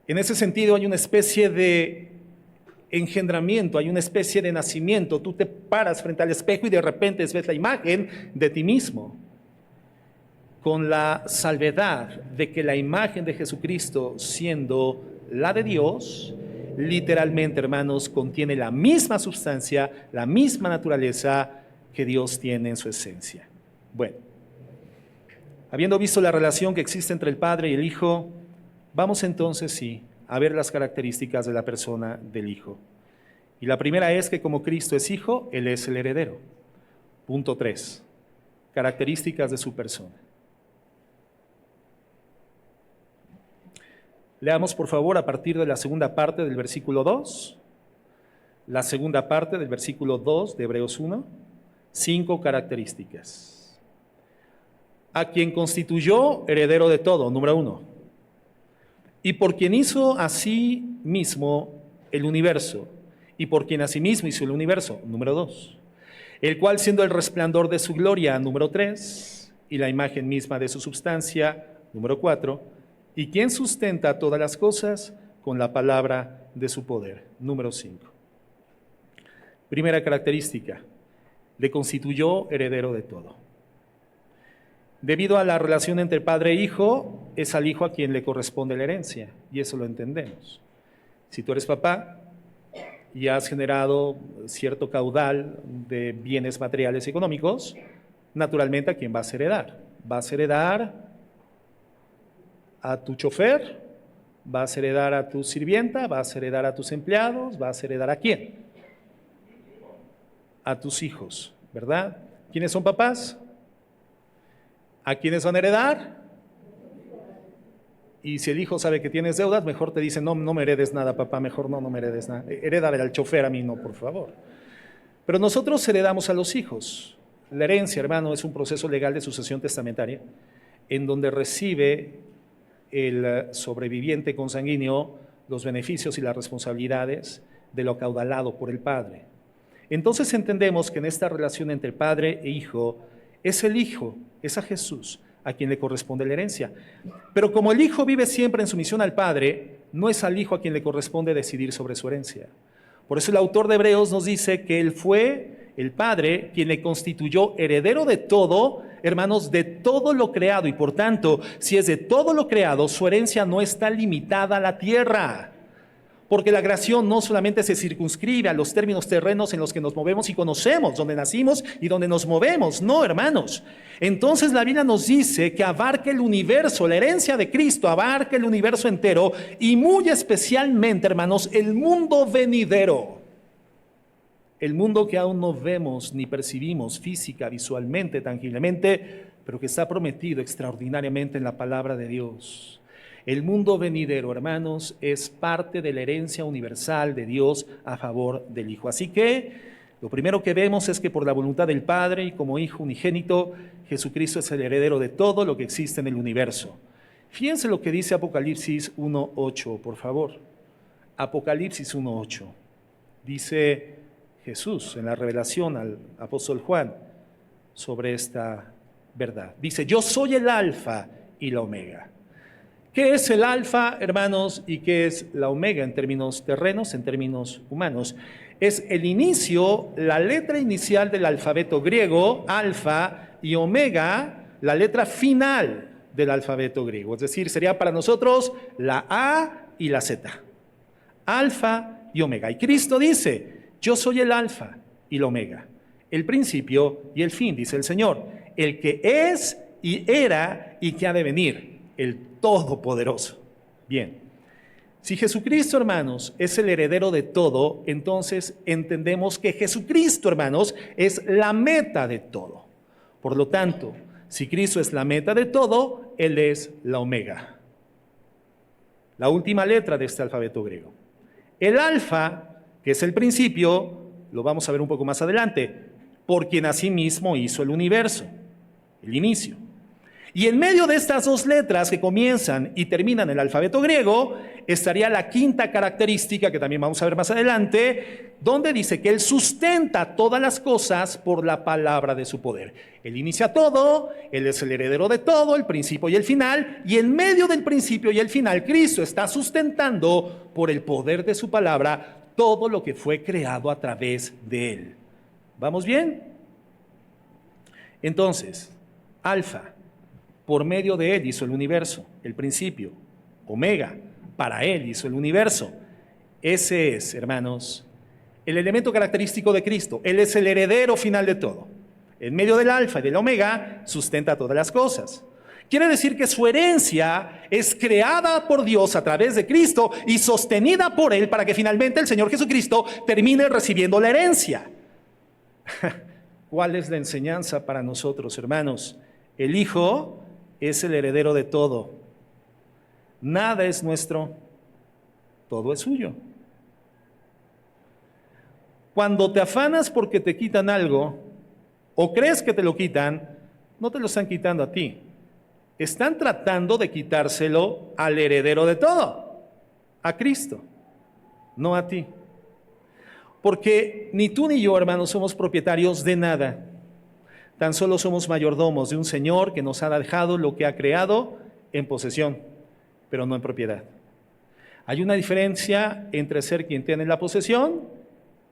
En ese sentido hay una especie de engendramiento, hay una especie de nacimiento. Tú te paras frente al espejo y de repente ves la imagen de ti mismo, con la salvedad de que la imagen de Jesucristo, siendo la de Dios, literalmente, hermanos, contiene la misma sustancia, la misma naturaleza que Dios tiene en su esencia. Bueno, habiendo visto la relación que existe entre el Padre y el Hijo, vamos entonces, sí, a ver las características de la persona del Hijo. Y la primera es que como Cristo es Hijo, Él es el heredero. Punto 3. Características de su persona. Leamos por favor a partir de la segunda parte del versículo 2, la segunda parte del versículo 2 de Hebreos 1, 5 características. A quien constituyó heredero de todo, número 1, y por quien hizo a sí mismo el universo, y por quien a sí mismo hizo el universo, número 2, el cual siendo el resplandor de su gloria, número 3, y la imagen misma de su substancia, número 4, y quien sustenta todas las cosas con la palabra de su poder, número 5. Primera característica, le constituyó heredero de todo. Debido a la relación entre padre e hijo, es al hijo a quien le corresponde la herencia, y eso lo entendemos. Si tú eres papá y has generado cierto caudal de bienes materiales y económicos, naturalmente ¿a quién vas a heredar? Vas a heredar a tu chofer, vas a heredar a tu sirvienta, vas a heredar a tus empleados, vas a heredar ¿a quién? A tus hijos, ¿verdad? ¿Quiénes son papás? ¿A quiénes van a heredar? Y si el hijo sabe que tienes deudas, mejor te dice, no, no me heredes nada, papá, mejor no me heredes nada. Heredar al chofer, a mí no, por favor. Pero nosotros heredamos a los hijos. La herencia, hermano, es un proceso legal de sucesión testamentaria en donde recibe el sobreviviente consanguíneo los beneficios y las responsabilidades de lo acaudalado por el padre. entonces entendemos que en esta relación entre padre e hijo, es el hijo, es a Jesús, a quien le corresponde la herencia. Pero como el hijo vive siempre en sumisión al padre, no es al hijo a quien le corresponde decidir sobre su herencia. Por eso el autor de Hebreos nos dice que él fue el padre quien le constituyó heredero de todo, hermanos, de todo lo creado. Y por tanto, si es de todo lo creado, su herencia no está limitada a la tierra. Porque la creación no solamente se circunscribe a los términos terrenos en los que nos movemos y conocemos, donde nacimos y donde nos movemos. No, hermanos. Entonces la Biblia nos dice que abarca el universo, la herencia de Cristo abarca el universo entero y muy especialmente, hermanos, el mundo venidero. El mundo que aún no vemos ni percibimos física, visualmente, tangiblemente, pero que está prometido extraordinariamente en la palabra de Dios. El mundo venidero, hermanos, es parte de la herencia universal de Dios a favor del Hijo. Así que lo primero que vemos es que por la voluntad del Padre y como Hijo unigénito, Jesucristo es el heredero de todo lo que existe en el universo. Fíjense lo que dice Apocalipsis 1:8, por favor. Apocalipsis 1:8. Dice Jesús en la revelación al apóstol Juan sobre esta verdad. Dice, yo soy el alfa y la omega. ¿Qué es el alfa, hermanos, y qué es la omega en términos terrenos, en términos humanos? Es el inicio, la letra inicial del alfabeto griego, alfa, y omega, la letra final del alfabeto griego. Es decir, sería para nosotros la A y la Z. Alfa y omega. Y Cristo dice, yo soy el alfa y la omega, el principio y el fin, dice el Señor, el que es y era y que ha de venir, el Todopoderoso. Bien, si Jesucristo, hermanos, es el heredero de todo, entonces entendemos que Jesucristo, hermanos, es la meta de todo. Por lo tanto, si Cristo es la meta de todo, Él es la omega, la última letra de este alfabeto griego. El alfa, que es el principio, lo vamos a ver un poco más adelante, por quien asimismo hizo el universo, el inicio. Y en medio de estas dos letras que comienzan y terminan el alfabeto griego, estaría la quinta característica que también vamos a ver más adelante, donde dice que Él sustenta todas las cosas por la palabra de su poder. Él inicia todo, Él es el heredero de todo, el principio y el final, y en medio del principio y el final, Cristo está sustentando por el poder de su palabra todo lo que fue creado a través de Él. ¿Vamos bien? Entonces, alfa. Por medio de Él hizo el universo, el principio. Omega, para Él hizo el universo. Ese es, hermanos, el elemento característico de Cristo. Él es el heredero final de todo. En medio del alfa y del omega sustenta todas las cosas. Quiere decir que su herencia es creada por Dios a través de Cristo y sostenida por Él para que finalmente el Señor Jesucristo termine recibiendo la herencia. ¿Cuál es la enseñanza para nosotros, hermanos? El Hijo es el heredero de todo. Nada es nuestro, todo es suyo. Cuando te afanas porque te quitan algo, o crees que te lo quitan, no te lo están quitando a ti. Están tratando de quitárselo al heredero de todo, a Cristo, no a ti. Porque ni tú ni yo, hermanos, somos propietarios de nada. Tan solo somos mayordomos de un Señor que nos ha dejado lo que ha creado en posesión, pero no en propiedad. Hay una diferencia entre ser quien tiene la posesión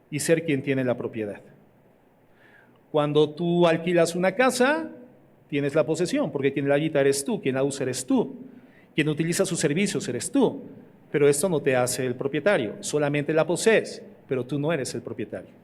y ser quien tiene la propiedad. Cuando tú alquilas una casa, tienes la posesión, porque quien la habita eres tú, quien la usa eres tú, quien utiliza sus servicios eres tú, pero esto no te hace el propietario, solamente la posees, pero tú no eres el propietario.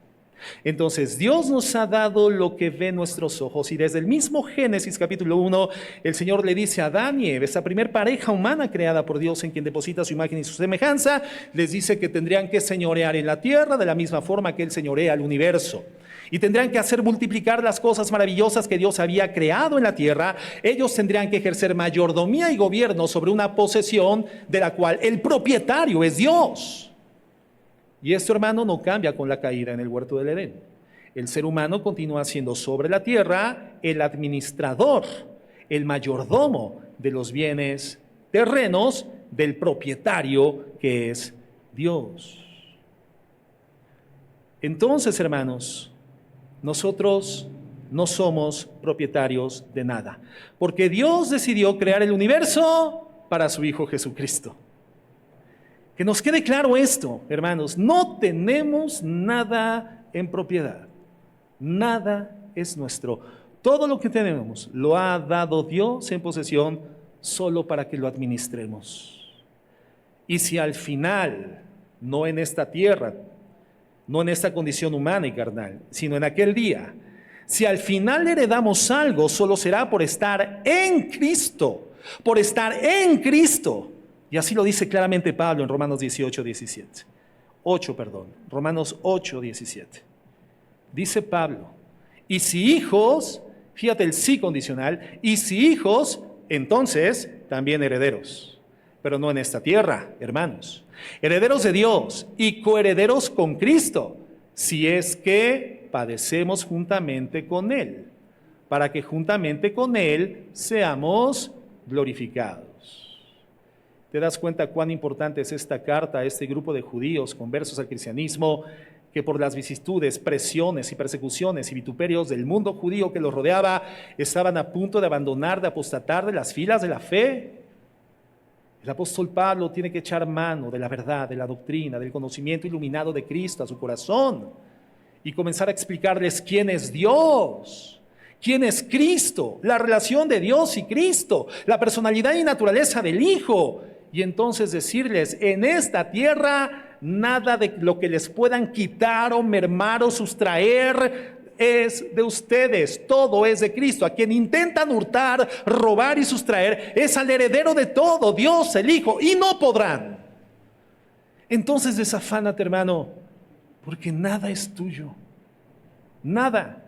Entonces Dios nos ha dado lo que ven nuestros ojos y desde el mismo Génesis capítulo 1 el Señor le dice a Adán y Eva, esa primer pareja humana creada por Dios en quien deposita su imagen y su semejanza, les dice que tendrían que señorear en la tierra de la misma forma que Él señorea el universo y tendrían que hacer multiplicar las cosas maravillosas que Dios había creado en la tierra. Ellos tendrían que ejercer mayordomía y gobierno sobre una posesión de la cual el propietario es Dios. Y esto, hermano, no cambia con la caída en el huerto del Edén. El ser humano continúa siendo sobre la tierra el administrador, el mayordomo de los bienes terrenos del propietario que es Dios. Entonces, hermanos, nosotros no somos propietarios de nada, porque Dios decidió crear el universo para su Hijo Jesucristo. Que nos quede claro esto, hermanos, no tenemos nada en propiedad, nada es nuestro. Todo lo que tenemos lo ha dado Dios en posesión solo para que lo administremos. Y si al final, no en esta tierra, no en esta condición humana y carnal, sino en aquel día, si al final heredamos algo, solo será por estar en Cristo, por estar en Cristo. Y así lo dice claramente Pablo en Romanos 8, Romanos 8:17. Dice Pablo, y si hijos, fíjate el sí condicional, y si hijos, entonces también herederos, pero no en esta tierra, hermanos. Herederos de Dios y coherederos con Cristo, si es que padecemos juntamente con Él, para que juntamente con Él seamos glorificados. ¿Te das cuenta cuán importante es esta carta a este grupo de judíos conversos al cristianismo, que por las vicisitudes, presiones y persecuciones y vituperios del mundo judío que los rodeaba, estaban a punto de abandonar, de apostatar de las filas de la fe? El apóstol Pablo tiene que echar mano de la verdad, de la doctrina, del conocimiento iluminado de Cristo a su corazón y comenzar a explicarles quién es Dios, quién es Cristo, la relación de Dios y Cristo, la personalidad y naturaleza del Hijo. Y entonces decirles, en esta tierra nada de lo que les puedan quitar o mermar o sustraer es de ustedes, todo es de Cristo. A quien intentan hurtar, robar y sustraer es al heredero de todo, Dios el Hijo, y no podrán. Entonces desafánate, hermano, porque nada es tuyo, nada.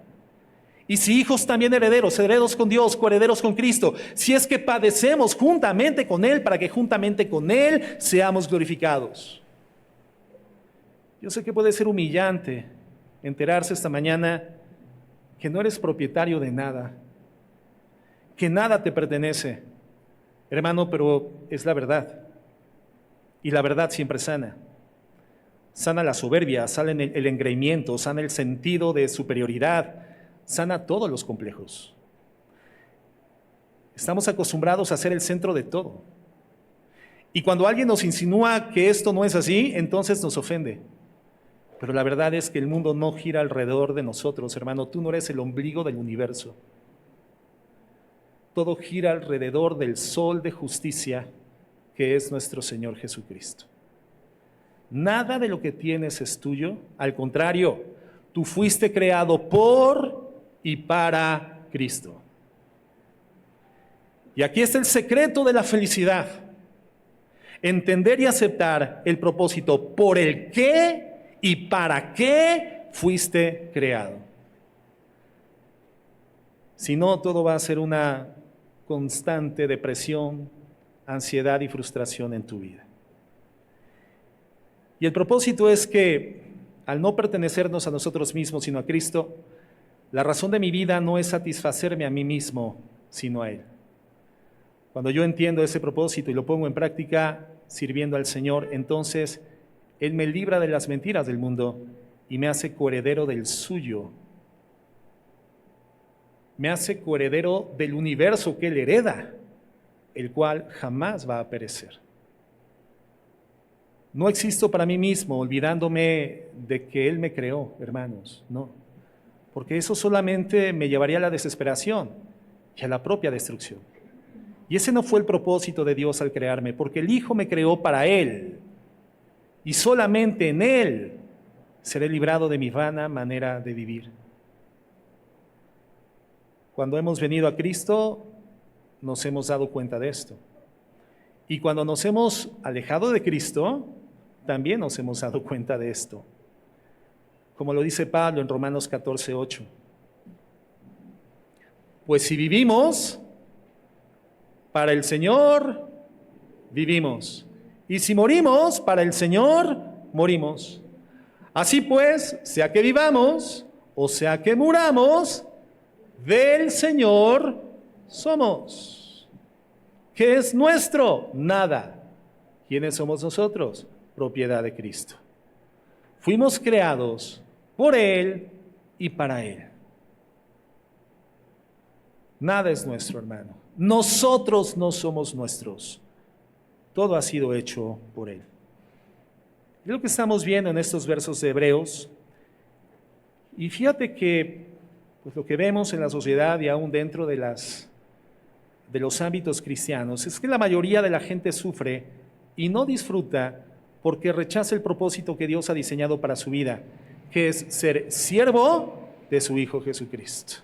Y si hijos, también herederos, herederos con Dios, coherederos con Cristo, si es que padecemos juntamente con Él, para que juntamente con Él seamos glorificados. Yo sé que puede ser humillante enterarse esta mañana que no eres propietario de nada, que nada te pertenece, hermano, pero es la verdad. Y la verdad siempre sana. Sana la soberbia, sana el engreimiento, sana el sentido de superioridad, sana todos los complejos. Estamos acostumbrados a ser el centro de todo. Y cuando alguien nos insinúa que esto no es así, entonces nos ofende. Pero la verdad es que el mundo no gira alrededor de nosotros, hermano. Tú no eres el ombligo del universo. Todo gira alrededor del sol de justicia, que es nuestro Señor Jesucristo. Nada de lo que tienes es tuyo. Al contrario, tú fuiste creado por y para Cristo. Y aquí está el secreto de la felicidad. Entender y aceptar el propósito por el qué y para qué fuiste creado. Si no, todo va a ser una constante depresión, ansiedad y frustración en tu vida. Y el propósito es que, al no pertenecernos a nosotros mismos, sino a Cristo, la razón de mi vida no es satisfacerme a mí mismo, sino a Él. Cuando yo entiendo ese propósito y lo pongo en práctica sirviendo al Señor, entonces Él me libra de las mentiras del mundo y me hace coheredero del suyo. Me hace coheredero del universo que Él hereda, el cual jamás va a perecer. No existo para mí mismo, olvidándome de que Él me creó, hermanos, no. Porque eso solamente me llevaría a la desesperación y a la propia destrucción. Y ese no fue el propósito de Dios al crearme, porque el Hijo me creó para Él. Y solamente en Él seré librado de mi vana manera de vivir. Cuando hemos venido a Cristo, nos hemos dado cuenta de esto. Y cuando nos hemos alejado de Cristo, también nos hemos dado cuenta de esto. Como lo dice Pablo en Romanos 14:8. Pues si vivimos, para el Señor vivimos. Y si morimos, para el Señor morimos. Así pues, sea que vivamos o sea que muramos, del Señor somos. ¿Qué es nuestro? Nada. ¿Quiénes somos nosotros? Propiedad de Cristo. Fuimos creados por Él y para Él. Nada es nuestro, hermano. Nosotros no somos nuestros. Todo ha sido hecho por Él. Es lo que estamos viendo en estos versos de Hebreos. Y fíjate que pues lo que vemos en la sociedad y aún dentro de los ámbitos cristianos es que la mayoría de la gente sufre y no disfruta porque rechaza el propósito que Dios ha diseñado para su vida, que es ser siervo de su Hijo Jesucristo.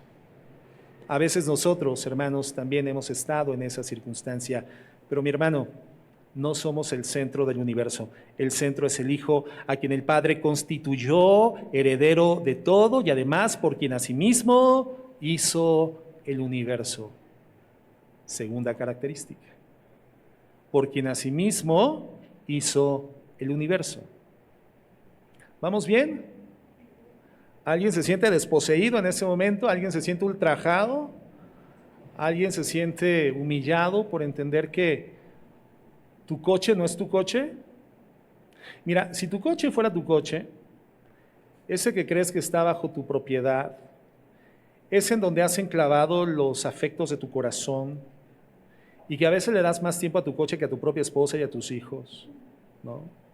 A veces nosotros, hermanos, también hemos estado en esa circunstancia, pero mi hermano, no somos el centro del universo. El centro es el Hijo, a quien el Padre constituyó heredero de todo y además por quien asimismo hizo el universo. Segunda característica. Por quien asimismo hizo el universo. ¿Vamos bien? ¿Alguien se siente desposeído en ese momento? ¿Alguien se siente ultrajado? ¿Alguien se siente humillado por entender que tu coche no es tu coche? Mira, si tu coche fuera tu coche, ese que crees que está bajo tu propiedad, ese en donde has enclavado los afectos de tu corazón y que a veces le das más tiempo a tu coche que a tu propia esposa y a tus hijos, ¿no?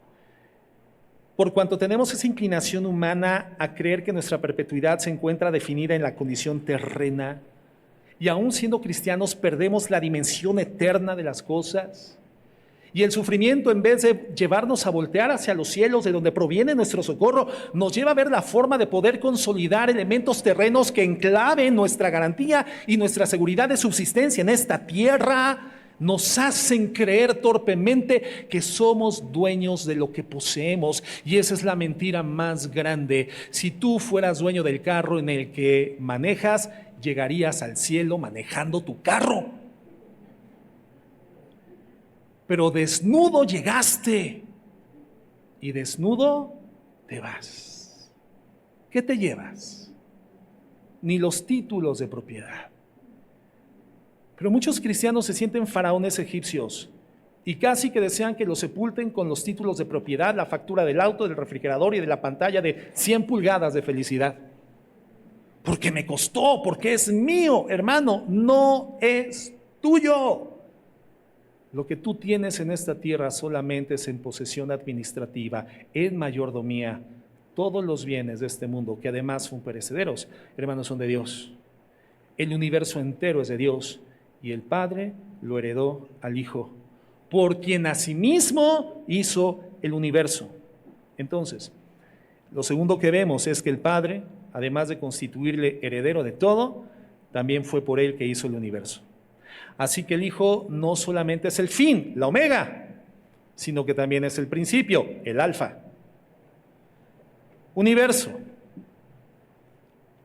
Por cuanto tenemos esa inclinación humana a creer que nuestra perpetuidad se encuentra definida en la condición terrena y aún siendo cristianos perdemos la dimensión eterna de las cosas. Y el sufrimiento, en vez de llevarnos a voltear hacia los cielos de donde proviene nuestro socorro, nos lleva a ver la forma de poder consolidar elementos terrenos que enclaven nuestra garantía y nuestra seguridad de subsistencia en esta tierra. Nos hacen creer torpemente que somos dueños de lo que poseemos. Y esa es la mentira más grande. Si tú fueras dueño del carro en el que manejas, llegarías al cielo manejando tu carro. Pero desnudo llegaste y desnudo te vas. ¿Qué te llevas? Ni los títulos de propiedad. Pero muchos cristianos se sienten faraones egipcios y casi que desean que los sepulten con los títulos de propiedad, la factura del auto, del refrigerador y de la pantalla de 100 pulgadas de felicidad. Porque me costó, porque es mío, hermano, no es tuyo. Lo que tú tienes en esta tierra solamente es en posesión administrativa, en mayordomía. Todos los bienes de este mundo, que además son perecederos, hermanos, son de Dios. El universo entero es de Dios y el Padre lo heredó al Hijo, por quien asimismo hizo el universo. Entonces, lo segundo que vemos es que el Padre, además de constituirle heredero de todo, también fue por él que hizo el universo. Así que el Hijo no solamente es el fin, la omega, sino que también es el principio, el alfa. Universo.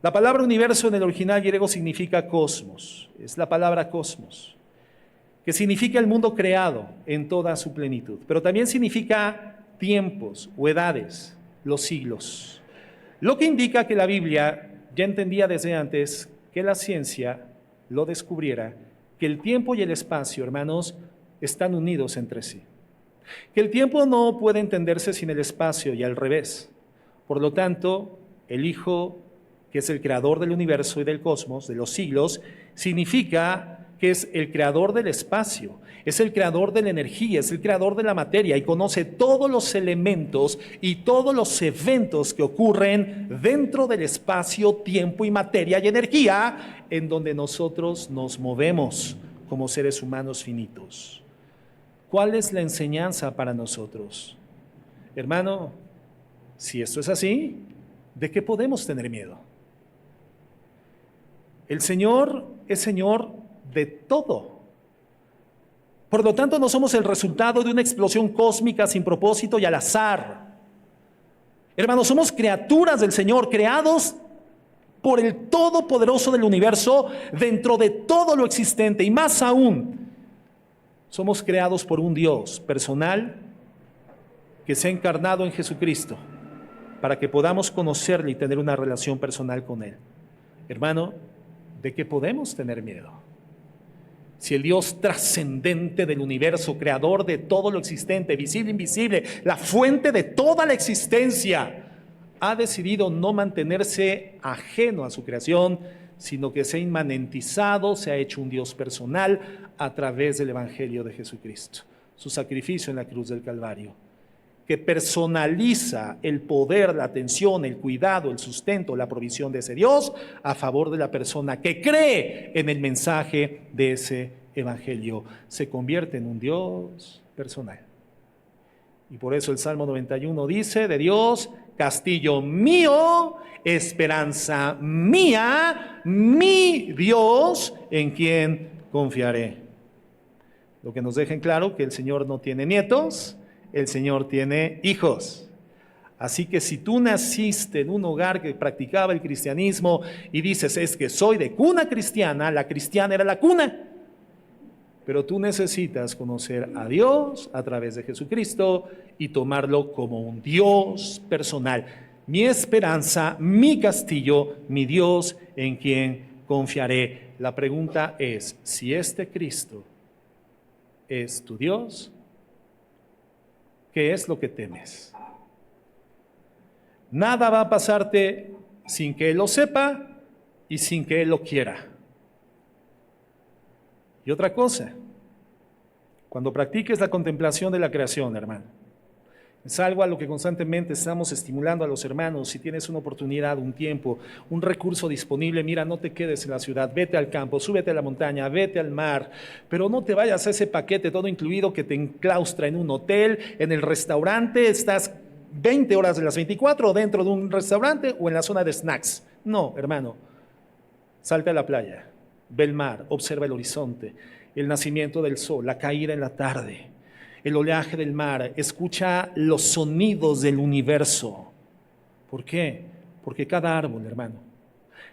La palabra universo en el original griego significa cosmos, es la palabra cosmos, que significa el mundo creado en toda su plenitud, pero también significa tiempos o edades, los siglos. Lo que indica que la Biblia ya entendía desde antes que la ciencia lo descubriera, que el tiempo y el espacio, hermanos, están unidos entre sí. Que el tiempo no puede entenderse sin el espacio y al revés. Por lo tanto, el Hijo, que es el creador del universo y del cosmos, de los siglos, significa que es el creador del espacio, es el creador de la energía, es el creador de la materia y conoce todos los elementos y todos los eventos que ocurren dentro del espacio, tiempo y materia y energía en donde nosotros nos movemos como seres humanos finitos. ¿Cuál es la enseñanza para nosotros? Hermano, si esto es así, ¿de qué podemos tener miedo? El Señor es Señor de todo. Por lo tanto, no somos el resultado de una explosión cósmica sin propósito y al azar. Hermanos, somos criaturas del Señor, creados por el Todopoderoso del universo, dentro de todo lo existente. Y más aún, somos creados por un Dios personal que se ha encarnado en Jesucristo para que podamos conocerle y tener una relación personal con Él. Hermano, ¿de qué podemos tener miedo? Si el Dios trascendente del universo, creador de todo lo existente, visible, invisible, la fuente de toda la existencia, ha decidido no mantenerse ajeno a su creación, sino que se ha inmanentizado, se ha hecho un Dios personal a través del Evangelio de Jesucristo, su sacrificio en la cruz del Calvario, que personaliza el poder, la atención, el cuidado, el sustento, la provisión de ese Dios a favor de la persona que cree en el mensaje de ese Evangelio. Se convierte en un Dios personal. Y por eso el Salmo 91 dice, de Dios, castillo mío, esperanza mía, mi Dios, en quien confiaré. Lo que nos deja en claro que el Señor no tiene nietos, el Señor tiene hijos. Así que si tú naciste en un hogar que practicaba el cristianismo y dices, es que soy de cuna cristiana, la cristiana era la cuna. Pero tú necesitas conocer a Dios a través de Jesucristo y tomarlo como un Dios personal. Mi esperanza, mi castillo, mi Dios en quien confiaré. La pregunta es, si este Cristo es tu Dios, ¿qué es lo que temes? Nada va a pasarte sin que Él lo sepa y sin que Él lo quiera. Y otra cosa, cuando practiques la contemplación de la creación, hermano, es algo a lo que constantemente estamos estimulando a los hermanos. Si tienes una oportunidad, un tiempo, un recurso disponible, mira, no te quedes en la ciudad, vete al campo, súbete a la montaña, vete al mar, pero no te vayas a ese paquete todo incluido que te enclaustra en un hotel, en el restaurante, estás 20 horas de las 24 dentro de un restaurante o en la zona de snacks. No, hermano, salte a la playa, ve el mar, observa el horizonte, el nacimiento del sol, la caída en la tarde, el oleaje del mar, escucha los sonidos del universo. ¿Por qué? Porque cada árbol, hermano,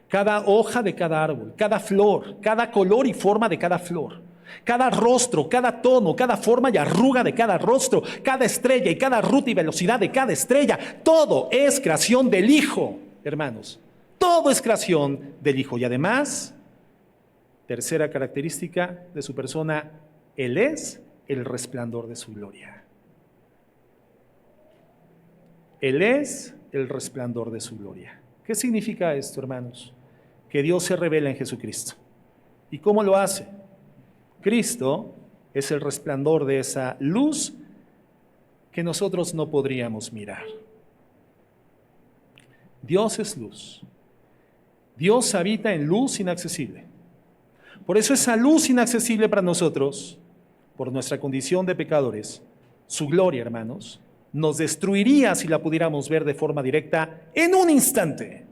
cada hoja de cada árbol, cada flor, cada color y forma de cada flor, cada rostro, cada tono, cada forma y arruga de cada rostro, cada estrella y cada ruta y velocidad de cada estrella, todo es creación del Hijo, hermanos. Todo es creación del Hijo. Y además, tercera característica de su persona, Él es el resplandor de su gloria. Él es el resplandor de su gloria. ¿Qué significa esto, hermanos? Que Dios se revela en Jesucristo. ¿Y cómo lo hace? Cristo es el resplandor de esa luz que nosotros no podríamos mirar. Dios es luz. Dios habita en luz inaccesible. Por eso esa luz inaccesible para nosotros, por nuestra condición de pecadores, su gloria, hermanos, nos destruiría si la pudiéramos ver de forma directa en un instante.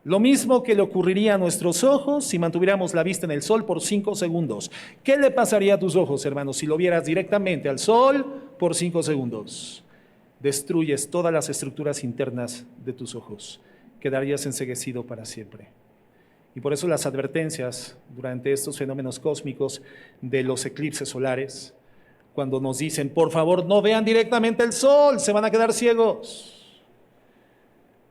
Lo mismo que le ocurriría a nuestros ojos si mantuviéramos la vista en el sol por 5 segundos. ¿Qué le pasaría a tus ojos, hermanos, si lo vieras directamente al sol por 5 segundos? Destruyes todas las estructuras internas de tus ojos. Quedarías enceguecido para siempre. Y por eso las advertencias durante estos fenómenos cósmicos de los eclipses solares, cuando nos dicen, por favor, no vean directamente el sol, se van a quedar ciegos.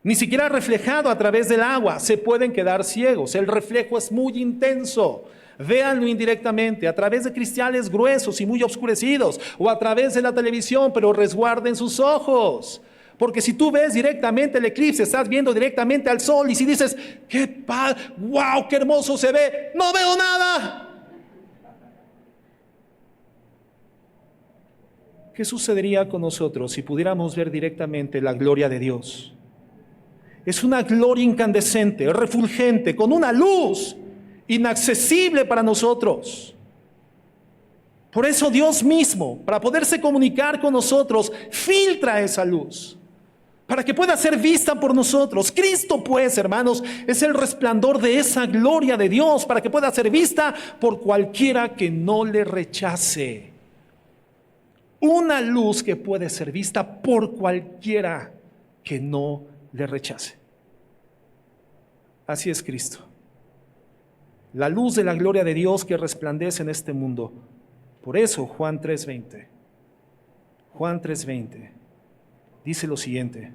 Ni siquiera reflejado a través del agua, se pueden quedar ciegos. El reflejo es muy intenso. Véanlo indirectamente, a través de cristales gruesos y muy oscurecidos, o a través de la televisión, pero resguarden sus ojos. Porque si tú ves directamente el eclipse, estás viendo directamente al sol, y si dices, ¡qué padre! ¡Wow! ¡Qué hermoso se ve! ¡No veo nada! ¿Qué sucedería con nosotros si pudiéramos ver directamente la gloria de Dios? Es una gloria incandescente, refulgente, con una luz inaccesible para nosotros. Por eso Dios mismo, para poderse comunicar con nosotros, filtra esa luz, para que pueda ser vista por nosotros. Cristo, pues, hermanos, es el resplandor de esa gloria de Dios, para que pueda ser vista por cualquiera que no le rechace. Una luz que puede ser vista por cualquiera que no le rechace. Así es Cristo, la luz de la gloria de Dios que resplandece en este mundo. Por eso Juan 3:20 dice lo siguiente: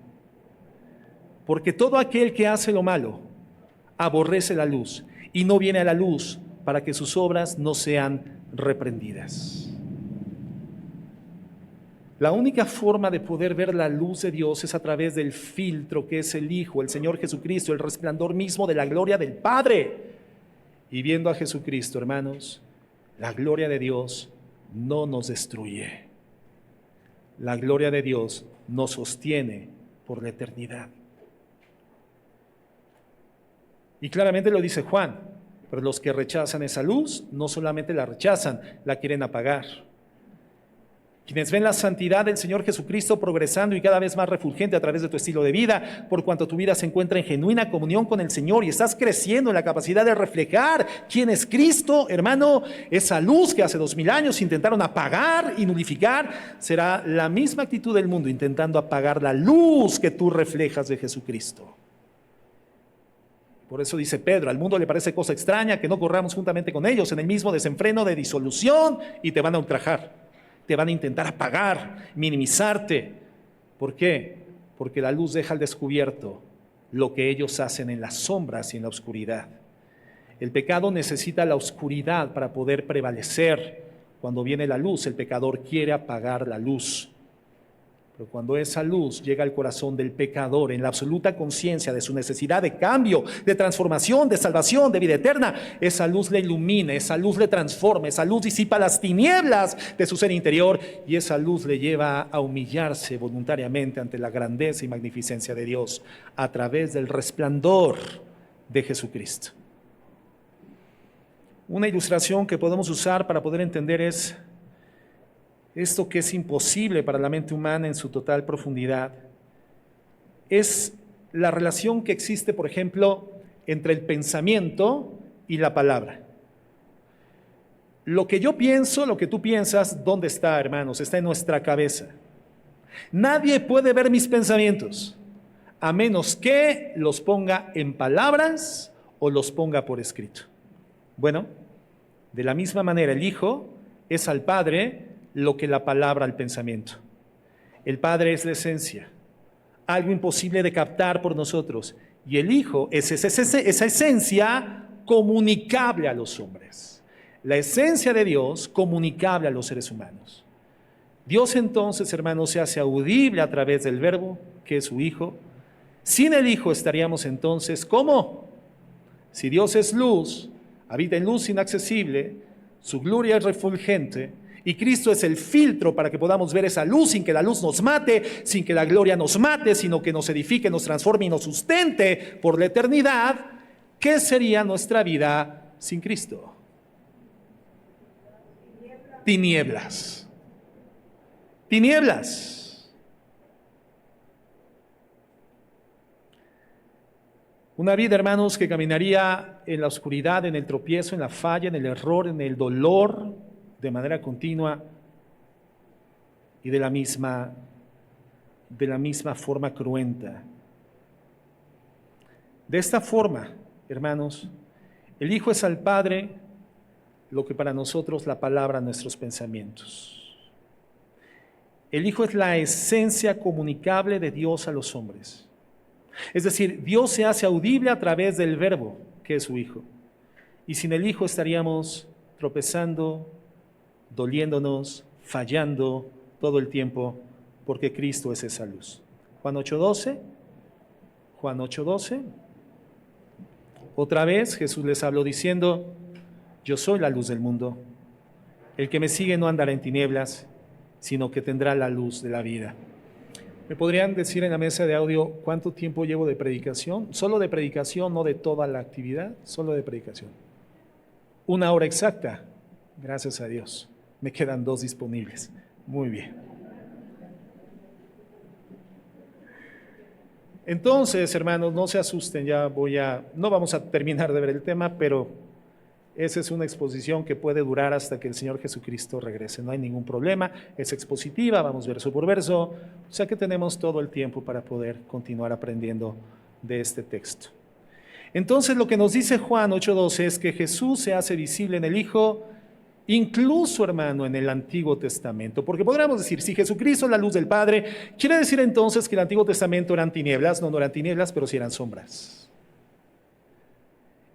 porque todo aquel que hace lo malo aborrece la luz y no viene a la luz para que sus obras no sean reprendidas. La única forma de poder ver la luz de Dios es a través del filtro que es el Hijo, el Señor Jesucristo, el resplandor mismo de la gloria del Padre. Y viendo a Jesucristo, hermanos, la gloria de Dios no nos destruye. La gloria de Dios nos sostiene por la eternidad. Y claramente lo dice Juan, pero los que rechazan esa luz no solamente la rechazan, la quieren apagar. Quienes ven la santidad del Señor Jesucristo progresando y cada vez más refulgente a través de tu estilo de vida, por cuanto tu vida se encuentra en genuina comunión con el Señor y estás creciendo en la capacidad de reflejar quién es Cristo, hermano, esa luz que hace 2000 años intentaron apagar y nulificar, será la misma actitud del mundo intentando apagar la luz que tú reflejas de Jesucristo. Por eso dice Pedro, al mundo le parece cosa extraña que no corramos juntamente con ellos en el mismo desenfreno de disolución y te van a ultrajar. Te van a intentar apagar, minimizarte. ¿Por qué? Porque la luz deja al descubierto lo que ellos hacen en las sombras y en la oscuridad. El pecado necesita la oscuridad para poder prevalecer. Cuando viene la luz, el pecador quiere apagar la luz. Pero cuando esa luz llega al corazón del pecador en la absoluta conciencia de su necesidad de cambio, de transformación, de salvación, de vida eterna, esa luz le ilumina, esa luz le transforma, esa luz disipa las tinieblas de su ser interior y esa luz le lleva a humillarse voluntariamente ante la grandeza y magnificencia de Dios a través del resplandor de Jesucristo. Una ilustración que podemos usar para poder entender es esto que es imposible para la mente humana en su total profundidad. Es la relación que existe, por ejemplo, entre el pensamiento y la palabra. Lo que yo pienso, lo que tú piensas, ¿dónde está, hermanos? Está en nuestra cabeza. Nadie puede ver mis pensamientos, a menos que los ponga en palabras o los ponga por escrito. Bueno, de la misma manera el Hijo es al Padre lo que la palabra al pensamiento. El Padre es la esencia, algo imposible de captar por nosotros, y el Hijo es esa esencia comunicable a los hombres. La esencia de Dios comunicable a los seres humanos. Dios entonces, hermanos, se hace audible a través del Verbo, que es su Hijo. Sin el Hijo estaríamos entonces, ¿cómo? Si Dios es luz, habita en luz inaccesible, su gloria es refulgente, y Cristo es el filtro para que podamos ver esa luz sin que la luz nos mate, sin que la gloria nos mate, sino que nos edifique, nos transforme y nos sustente por la eternidad. ¿Qué sería nuestra vida sin Cristo? Tinieblas. Tinieblas. Una vida, hermanos, que caminaría en la oscuridad, en el tropiezo, en la falla, en el error, en el dolor, de manera continua y de la misma forma cruenta. De esta forma, hermanos, el Hijo es al Padre lo que para nosotros la palabra, nuestros pensamientos. El Hijo es la esencia comunicable de Dios a los hombres. Es decir, Dios se hace audible a través del Verbo, que es su Hijo. Y sin el Hijo estaríamos tropezando, doliéndonos, fallando todo el tiempo, porque Cristo es esa luz. Juan 8:12. Otra vez Jesús les habló diciendo, yo soy la luz del mundo. El que me sigue no andará en tinieblas, sino que tendrá la luz de la vida. ¿Me podrían decir en la mesa de audio cuánto tiempo llevo de predicación? Solo de predicación, no de toda la actividad, solo de predicación. 1 hora exacta, gracias a Dios. Me quedan 2 disponibles. Muy bien. Entonces, hermanos, no se asusten, no vamos a terminar de ver el tema, pero esa es una exposición que puede durar hasta que el Señor Jesucristo regrese. No hay ningún problema, es expositiva, vamos verso por verso, o sea que tenemos todo el tiempo para poder continuar aprendiendo de este texto. Entonces, lo que nos dice Juan 8:12 es que Jesús se hace visible en el Hijo, incluso, hermano, en el Antiguo Testamento. Porque podríamos decir, si Jesucristo es la luz del Padre, ¿quiere decir entonces que el Antiguo Testamento eran tinieblas? No eran tinieblas, pero sí eran sombras.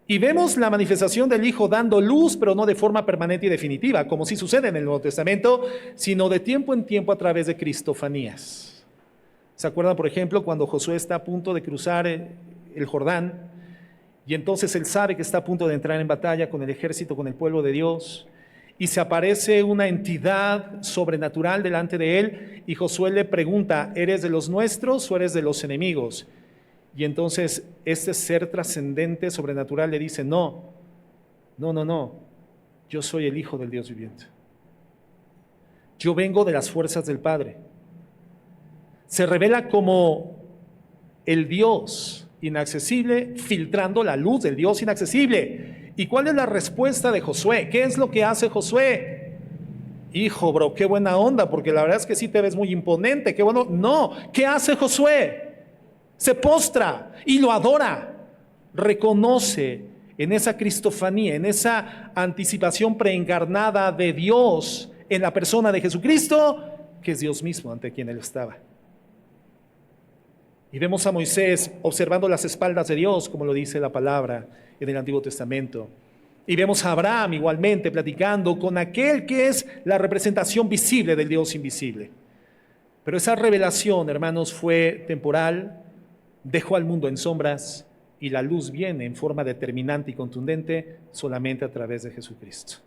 Y vemos la manifestación del Hijo dando luz, pero no de forma permanente y definitiva, como sí sucede en el Nuevo Testamento, sino de tiempo en tiempo a través de cristofanías. ¿Se acuerdan, por ejemplo, cuando Josué está a punto de cruzar el Jordán? Y entonces él sabe que está a punto de entrar en batalla con el ejército, con el pueblo de Dios, y se aparece una entidad sobrenatural delante de él, y Josué le pregunta, ¿eres de los nuestros o eres de los enemigos? Y entonces este ser trascendente, sobrenatural, le dice, no, yo soy el Hijo del Dios viviente. Yo vengo de las fuerzas del Padre. Se revela como el Dios inaccesible, filtrando la luz del Dios inaccesible. ¿Y cuál es la respuesta de Josué? ¿Qué es lo que hace Josué? Hijo, bro, qué buena onda, porque la verdad es que sí te ves muy imponente, qué bueno. No, ¿qué hace Josué? Se postra y lo adora. Reconoce en esa cristofanía, en esa anticipación preencarnada de Dios en la persona de Jesucristo, que es Dios mismo ante quien él estaba. Y vemos a Moisés observando las espaldas de Dios, como lo dice la palabra en el Antiguo Testamento. Y vemos a Abraham igualmente platicando con aquel que es la representación visible del Dios invisible. Pero esa revelación, hermanos, fue temporal, dejó al mundo en sombras y la luz viene en forma determinante y contundente solamente a través de Jesucristo.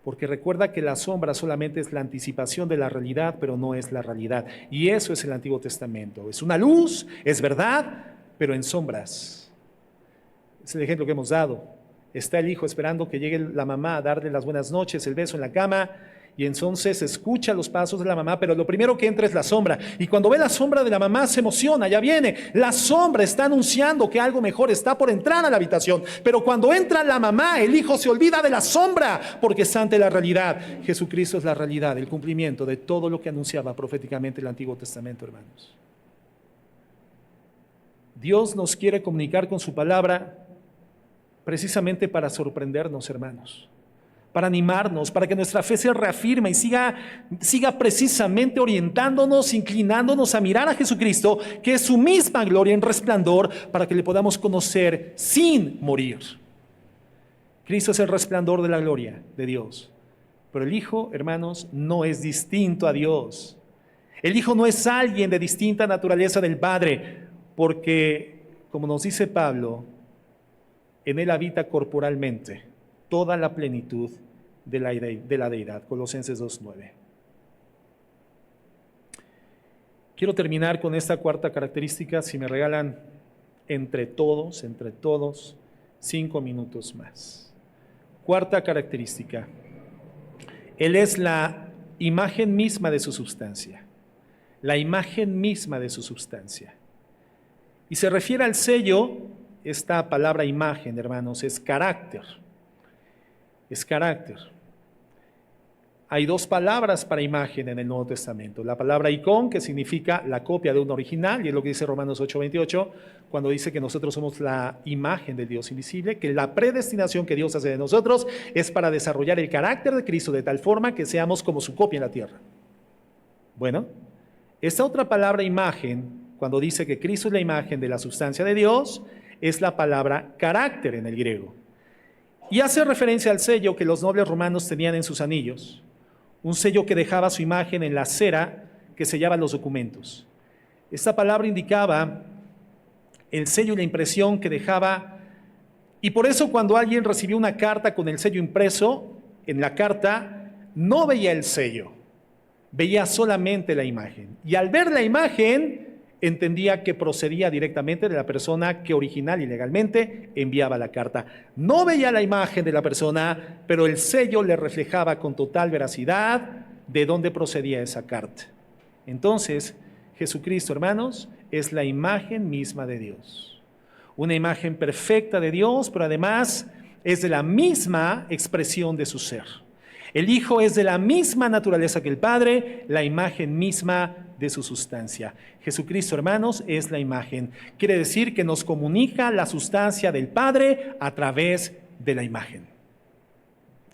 Porque recuerda que la sombra solamente es la anticipación de la realidad, pero no es la realidad. Y eso es el Antiguo Testamento. Es una luz, es verdad, pero en sombras. Es el ejemplo que hemos dado. Está el hijo esperando que llegue la mamá a darle las buenas noches, el beso en la cama, y entonces escucha los pasos de la mamá, pero lo primero que entra es la sombra. Y cuando ve la sombra de la mamá se emociona, ya viene. La sombra está anunciando que algo mejor está por entrar a la habitación. Pero cuando entra la mamá, el hijo se olvida de la sombra, porque es ante la realidad. Jesucristo es la realidad, el cumplimiento de todo lo que anunciaba proféticamente el Antiguo Testamento, hermanos. Dios nos quiere comunicar con su palabra precisamente para sorprendernos, hermanos, para animarnos, para que nuestra fe se reafirme y siga precisamente orientándonos, inclinándonos a mirar a Jesucristo, que es su misma gloria en resplandor, para que le podamos conocer sin morir. Cristo es el resplandor de la gloria de Dios, pero el Hijo, hermanos, no es distinto a Dios. El Hijo no es alguien de distinta naturaleza del Padre, porque, como nos dice Pablo, en él habita corporalmente toda la plenitud de la deidad. Colosenses 2:9. Quiero terminar con esta cuarta característica, si me regalan entre todos, 5 minutos más. Cuarta característica. Él es la imagen misma de su substancia. La imagen misma de su substancia. Y se refiere al sello. Esta palabra imagen, hermanos, es carácter. Es carácter. Hay dos palabras para imagen en el Nuevo Testamento. La palabra icón, que significa la copia de un original, y es lo que dice Romanos 8:28, cuando dice que nosotros somos la imagen del Dios invisible, que la predestinación que Dios hace de nosotros es para desarrollar el carácter de Cristo de tal forma que seamos como su copia en la tierra. Bueno, esta otra palabra imagen, cuando dice que Cristo es la imagen de la sustancia de Dios, es la palabra carácter en el griego. Y hace referencia al sello que los nobles romanos tenían en sus anillos, un sello que dejaba su imagen en la cera que sellaba los documentos. Esta palabra indicaba el sello y la impresión que dejaba, y por eso cuando alguien recibió una carta con el sello impreso, en la carta no veía el sello, veía solamente la imagen. Y al ver la imagen, entendía que procedía directamente de la persona que original y legalmente enviaba la carta. No veía la imagen de la persona, pero el sello le reflejaba con total veracidad de dónde procedía esa carta. Entonces, Jesucristo, hermanos, es la imagen misma de Dios. Una imagen perfecta de Dios, pero además es de la misma expresión de su ser. El Hijo es de la misma naturaleza que el Padre, la imagen misma de su sustancia. Jesucristo, hermanos, es la imagen. Quiere decir que nos comunica la sustancia del Padre a través de la imagen.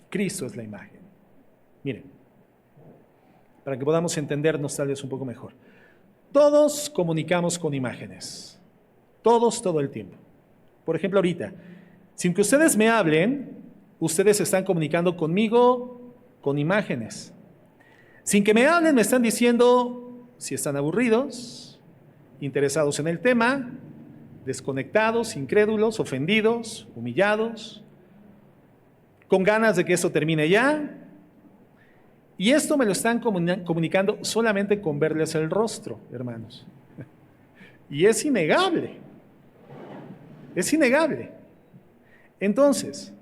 Cristo es la imagen. Miren, para que podamos entendernos tal vez un poco mejor. Todos comunicamos con imágenes. Todos, todo el tiempo. Por ejemplo, ahorita, Sin que ustedes me hablen, ustedes están comunicando conmigo con imágenes. Sin que me hablen, me están diciendo si están aburridos, interesados en el tema, desconectados, incrédulos, ofendidos, humillados, con ganas de que esto termine ya. Y esto me lo están comunicando solamente con verles el rostro, hermanos. Y es innegable. Es innegable. Entonces,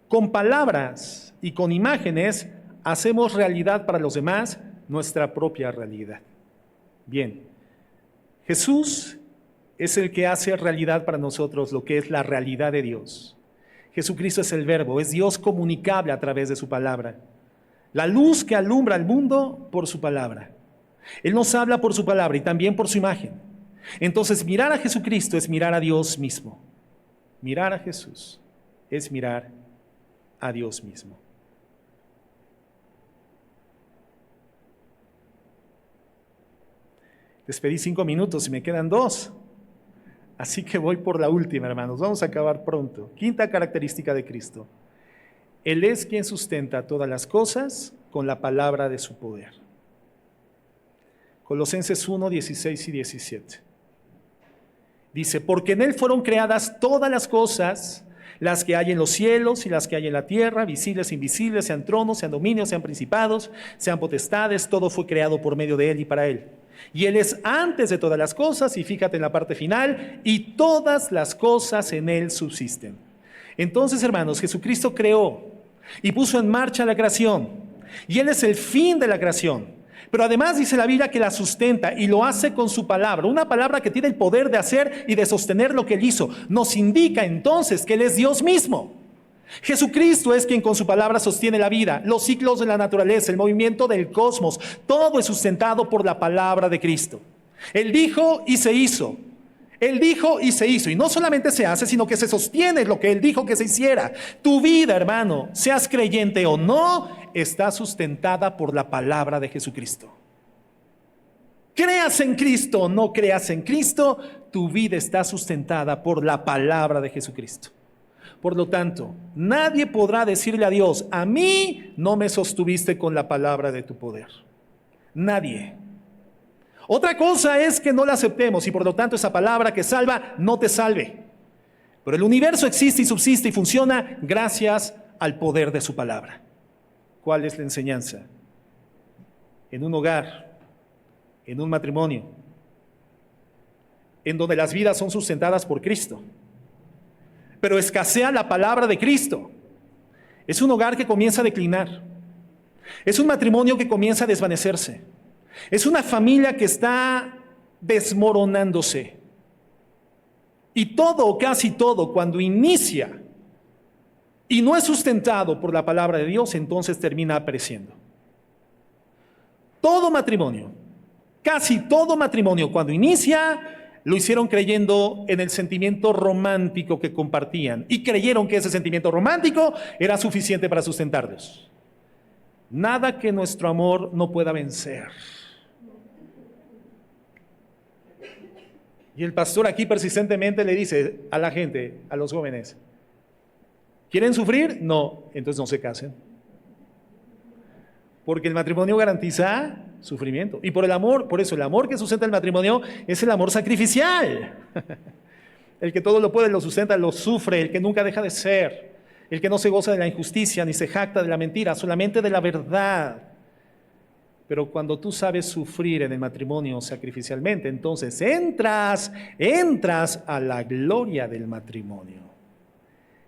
con palabras y con imágenes hacemos realidad para los demás nuestra propia realidad. Bien, Jesús es el que hace realidad para nosotros lo que es la realidad de Dios. Jesucristo es el Verbo, es Dios comunicable a través de su palabra. La luz que alumbra al mundo por su palabra. Él nos habla por su palabra y también por su imagen. Entonces, mirar a Jesucristo es mirar a Dios mismo. Mirar a Jesús es mirar a Dios mismo. Les pedí 5 minutos y me quedan 2. Así que voy por la última, hermanos. Vamos a acabar pronto. Quinta característica de Cristo. Él es quien sustenta todas las cosas con la palabra de su poder. Colosenses 1, 16 y 17. Dice, porque en Él fueron creadas todas las cosas, las que hay en los cielos y las que hay en la tierra, visibles e invisibles, sean tronos, sean dominios, sean principados, sean potestades, todo fue creado por medio de Él y para Él. Y Él es antes de todas las cosas, y fíjate en la parte final, y todas las cosas en Él subsisten. Entonces, hermanos, Jesucristo creó y puso en marcha la creación, y Él es el fin de la creación. Pero además dice la Biblia que la sustenta y lo hace con su palabra, una palabra que tiene el poder de hacer y de sostener lo que Él hizo. Nos indica entonces que Él es Dios mismo. Jesucristo es quien con su palabra sostiene la vida, los ciclos de la naturaleza, el movimiento del cosmos. Todo es sustentado por la palabra de Cristo. Él dijo y se hizo. Él dijo y se hizo. Y no solamente se hace, sino que se sostiene lo que Él dijo que se hiciera. Tu vida, hermano, seas creyente o no, está sustentada por la palabra de Jesucristo. Creas en Cristo o no creas en Cristo, tu vida está sustentada por la palabra de Jesucristo. Por lo tanto, nadie podrá decirle a Dios, a mí no me sostuviste con la palabra de tu poder. Nadie. Otra cosa es que no la aceptemos y por lo tanto esa palabra que salva no te salve. Pero el universo existe y subsiste y funciona gracias al poder de su palabra. ¿Cuál es la enseñanza? En un hogar, en un matrimonio, en donde las vidas son sustentadas por Cristo, pero escasea la palabra de Cristo. Es un hogar que comienza a declinar. Es un matrimonio que comienza a desvanecerse. Es una familia que está desmoronándose. Y todo o casi todo, cuando inicia y no es sustentado por la palabra de Dios, entonces termina apareciendo. Todo matrimonio, casi todo matrimonio, cuando inicia, lo hicieron creyendo en el sentimiento romántico que compartían y creyeron que ese sentimiento romántico era suficiente para sustentarlos. Nada que nuestro amor no pueda vencer. Y el pastor aquí persistentemente le dice a la gente, a los jóvenes, ¿quieren sufrir? No, entonces no se casen. Porque el matrimonio garantiza sufrimiento. Y por el amor, por eso el amor que sustenta el matrimonio es el amor sacrificial. El que todo lo puede, lo sustenta, lo sufre, el que nunca deja de ser, el que no se goza de la injusticia ni se jacta de la mentira, solamente de la verdad. Pero cuando tú sabes sufrir en el matrimonio sacrificialmente, entonces entras a la gloria del matrimonio,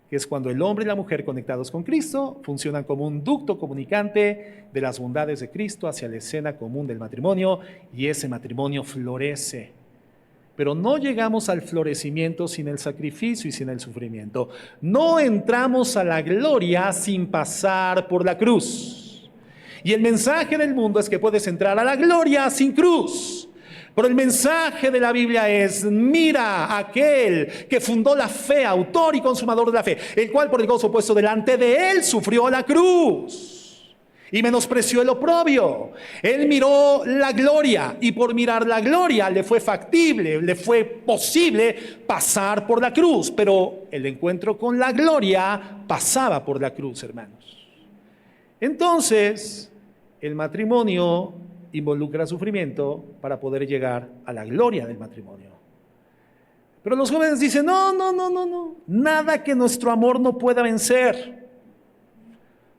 que es cuando el hombre y la mujer conectados con Cristo funcionan como un ducto comunicante de las bondades de Cristo hacia la escena común del matrimonio, y ese matrimonio florece. Pero no llegamos al florecimiento sin el sacrificio y sin el sufrimiento. No entramos a la gloria sin pasar por la cruz. Y el mensaje del mundo es que puedes entrar a la gloria sin cruz. Pero el mensaje de la Biblia es, mira a aquel que fundó la fe, autor y consumador de la fe, el cual por el gozo puesto delante de él sufrió la cruz. y menospreció el oprobio. Él miró la gloria y por mirar la gloria le fue factible, le fue posible pasar por la cruz. Pero el encuentro con la gloria pasaba por la cruz, hermanos. Entonces, el matrimonio involucra sufrimiento para poder llegar a la gloria del matrimonio. Pero los jóvenes dicen, no, nada que nuestro amor no pueda vencer.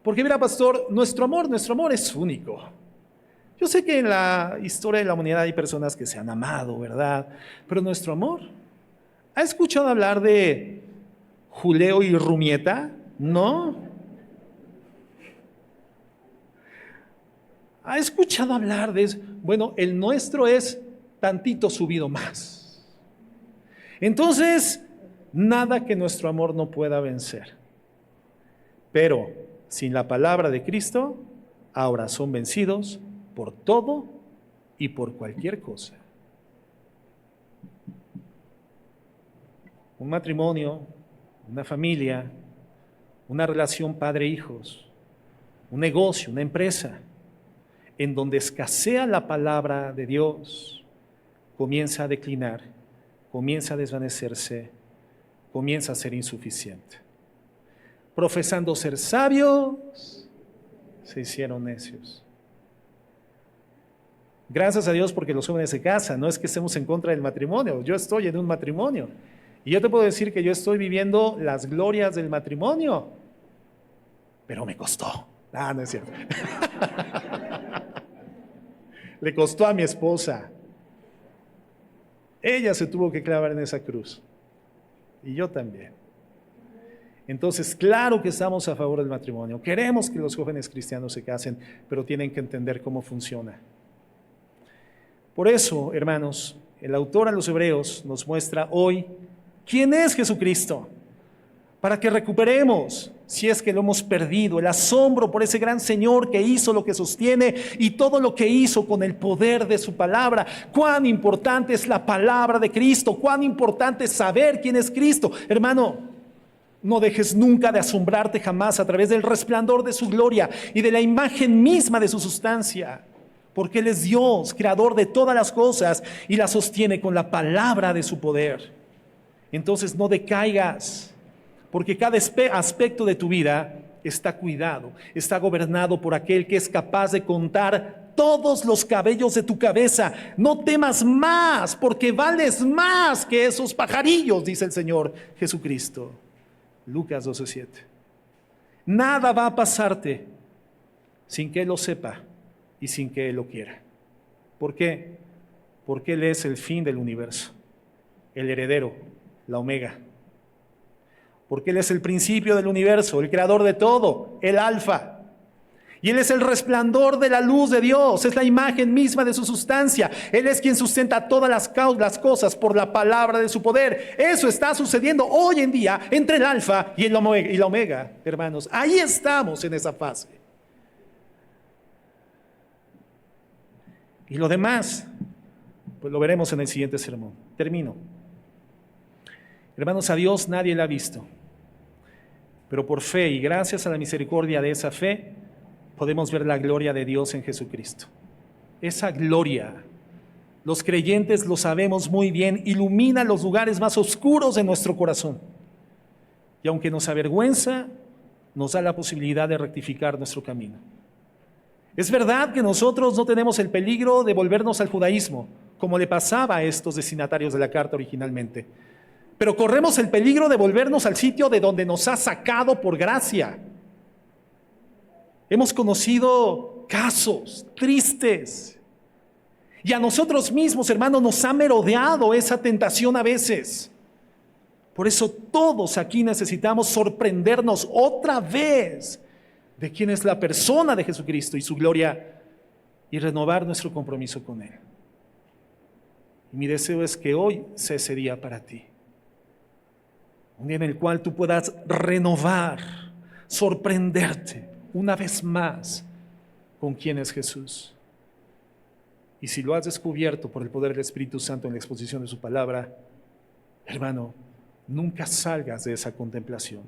Porque mira, pastor, nuestro amor es único. Yo sé que en la historia de la humanidad hay personas que se han amado, ¿verdad? Pero nuestro amor, ¿ha escuchado hablar de Julio y Rumieta? ¿No? ¿Ha escuchado hablar de eso? Bueno, el nuestro es tantito subido más. Entonces, nada que nuestro amor no pueda vencer. Pero sin la palabra de Cristo, ahora son vencidos por todo y por cualquier cosa. Un matrimonio, una familia, una relación padre-hijos, un negocio, una empresa, en donde escasea la palabra de Dios, comienza a declinar, comienza a desvanecerse, comienza a ser insuficiente. Profesando ser sabios, se hicieron necios. Gracias a Dios porque los jóvenes se casan, no es que estemos en contra del matrimonio, yo estoy en un matrimonio y yo te puedo decir que yo estoy viviendo las glorias del matrimonio, pero me costó. No es cierto. Le costó a mi esposa. Ella se tuvo que clavar en esa cruz y yo también. Entonces, claro que estamos a favor del matrimonio, queremos que los jóvenes cristianos se casen, pero tienen que entender cómo funciona. Por eso, hermanos, el autor a los Hebreos nos muestra hoy quién es Jesucristo, para que recuperemos, si es que lo hemos perdido, el asombro por ese gran Señor que hizo lo que sostiene y todo lo que hizo con el poder de su palabra. Cuán importante es la palabra de Cristo, cuán importante es saber quién es Cristo. Hermano, no dejes nunca de asombrarte jamás a través del resplandor de su gloria y de la imagen misma de su sustancia, porque Él es Dios, creador de todas las cosas y las sostiene con la palabra de su poder. Entonces no decaigas, porque cada aspecto de tu vida está cuidado, está gobernado por aquel que es capaz de contar todos los cabellos de tu cabeza. No temas más, porque vales más que esos pajarillos, dice el Señor Jesucristo. Lucas 12:7. Nada va a pasarte sin que Él lo sepa y sin que Él lo quiera. ¿Por qué? Porque Él es el fin del universo, el heredero, la omega. Porque Él es el principio del universo, el creador de todo, el alfa. Y Él es el resplandor de la luz de Dios, es la imagen misma de su sustancia. Él es quien sustenta todas las cosas por la palabra de su poder. Eso está sucediendo hoy en día entre el alfa y la omega, hermanos. Ahí estamos en esa fase. Y lo demás, pues lo veremos en el siguiente sermón. Termino. Hermanos, a Dios nadie la ha visto, pero por fe y gracias a la misericordia de esa fe, podemos ver la gloria de Dios en Jesucristo. Esa gloria, los creyentes lo sabemos muy bien, ilumina los lugares más oscuros de nuestro corazón. Y aunque nos avergüenza, nos da la posibilidad de rectificar nuestro camino. Es verdad que nosotros no tenemos el peligro de volvernos al judaísmo, como le pasaba a estos destinatarios de la carta originalmente. Pero corremos el peligro de volvernos al sitio de donde nos ha sacado por gracia. Hemos conocido casos tristes. Y a nosotros mismos, hermanos, nos ha merodeado esa tentación a veces. Por eso todos aquí necesitamos sorprendernos otra vez de quién es la persona de Jesucristo y su gloria y renovar nuestro compromiso con Él. Y mi deseo es que hoy sea ese día para ti. Un día en el cual tú puedas renovar, sorprenderte una vez más con quién es Jesús. Y si lo has descubierto por el poder del Espíritu Santo en la exposición de su palabra, hermano, nunca salgas de esa contemplación,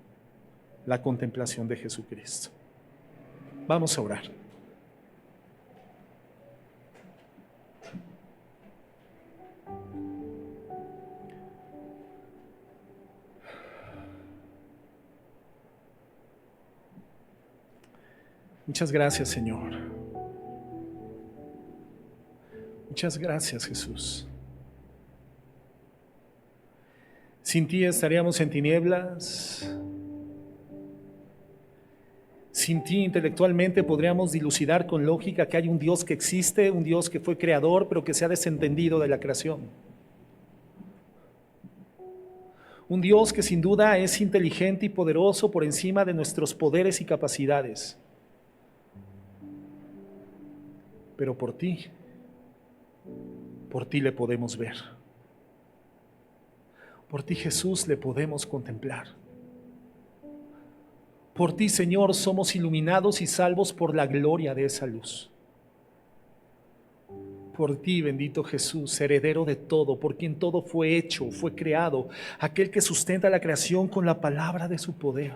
la contemplación de Jesucristo. Vamos a orar. Muchas gracias, Señor. Muchas gracias, Jesús. Sin ti estaríamos en tinieblas. Sin ti intelectualmente podríamos dilucidar con lógica que hay un Dios que existe, un Dios que fue creador, pero que se ha desentendido de la creación. Un Dios que sin duda es inteligente y poderoso por encima de nuestros poderes y capacidades. Pero por ti le podemos ver. Por ti, Jesús, le podemos contemplar. Por ti, Señor, somos iluminados y salvos por la gloria de esa luz. Por ti, bendito Jesús, heredero de todo, por quien todo fue hecho, fue creado, aquel que sustenta la creación con la palabra de su poder.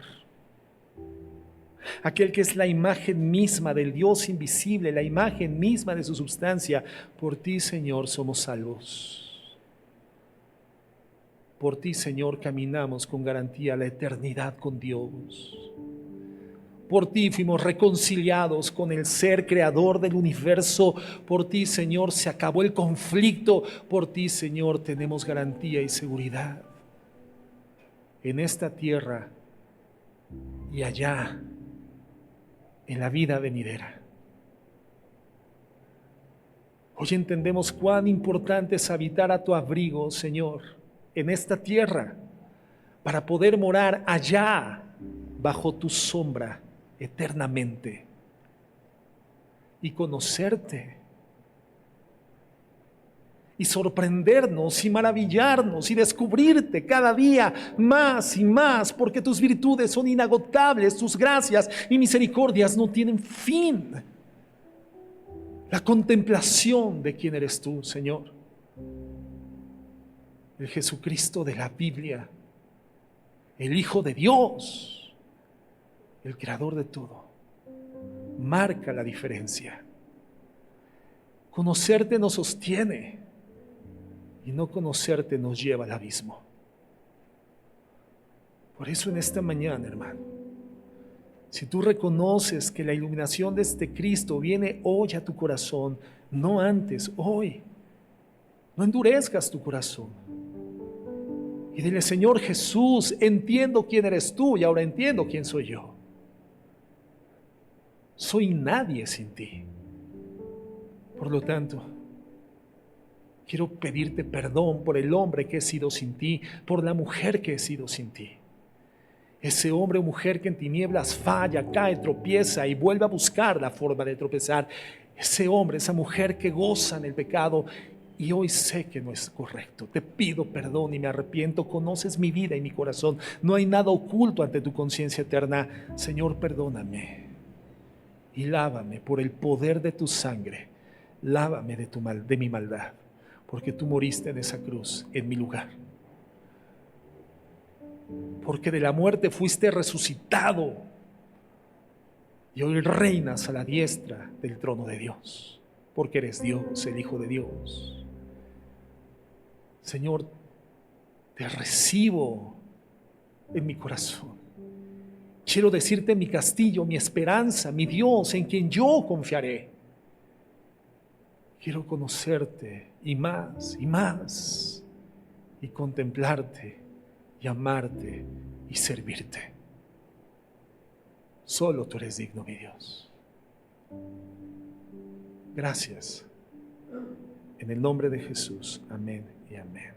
Aquel que es la imagen misma del Dios invisible, la imagen misma de su substancia. Por ti, Señor, somos salvos. Por ti, Señor, caminamos con garantía a la eternidad con Dios. Por ti fuimos reconciliados con el ser creador del universo. Por ti, Señor, se acabó el conflicto. Por ti, Señor, tenemos garantía y seguridad en esta tierra y allá, en la vida venidera. Hoy entendemos cuán importante es habitar a tu abrigo, Señor, en esta tierra, para poder morar allá, bajo tu sombra, eternamente, y conocerte, y sorprendernos, y maravillarnos, y descubrirte cada día más y más, porque tus virtudes son inagotables, tus gracias y misericordias no tienen fin. La contemplación de quién eres tú, Señor, el Jesucristo de la Biblia, el Hijo de Dios, el creador de todo, marca la diferencia. Conocerte nos sostiene y no conocerte nos lleva al abismo. Por eso en esta mañana, hermano, si tú reconoces que la iluminación de este Cristo viene hoy a tu corazón, no antes, hoy, no endurezcas tu corazón. Y dile: Señor Jesús, entiendo quién eres tú y ahora entiendo quién soy yo. Soy nadie sin ti. Por lo tanto, quiero pedirte perdón por el hombre que he sido sin ti, por la mujer que he sido sin ti. Ese hombre o mujer que en tinieblas falla, cae, tropieza y vuelve a buscar la forma de tropezar. Ese hombre, esa mujer que goza en el pecado y hoy sé que no es correcto. Te pido perdón y me arrepiento. Conoces mi vida y mi corazón. No hay nada oculto ante tu conciencia eterna. Señor, perdóname y lávame por el poder de tu sangre. Lávame de mi maldad, porque tú moriste en esa cruz en mi lugar. Porque de la muerte fuiste resucitado y hoy reinas a la diestra del trono de Dios, porque eres Dios, el Hijo de Dios. Señor, te recibo en mi corazón. Quiero decirte mi castillo, mi esperanza, mi Dios, en quien yo confiaré. Quiero conocerte y más, y contemplarte, y amarte, y servirte. Solo tú eres digno, mi Dios. Gracias. En el nombre de Jesús. Amén y amén.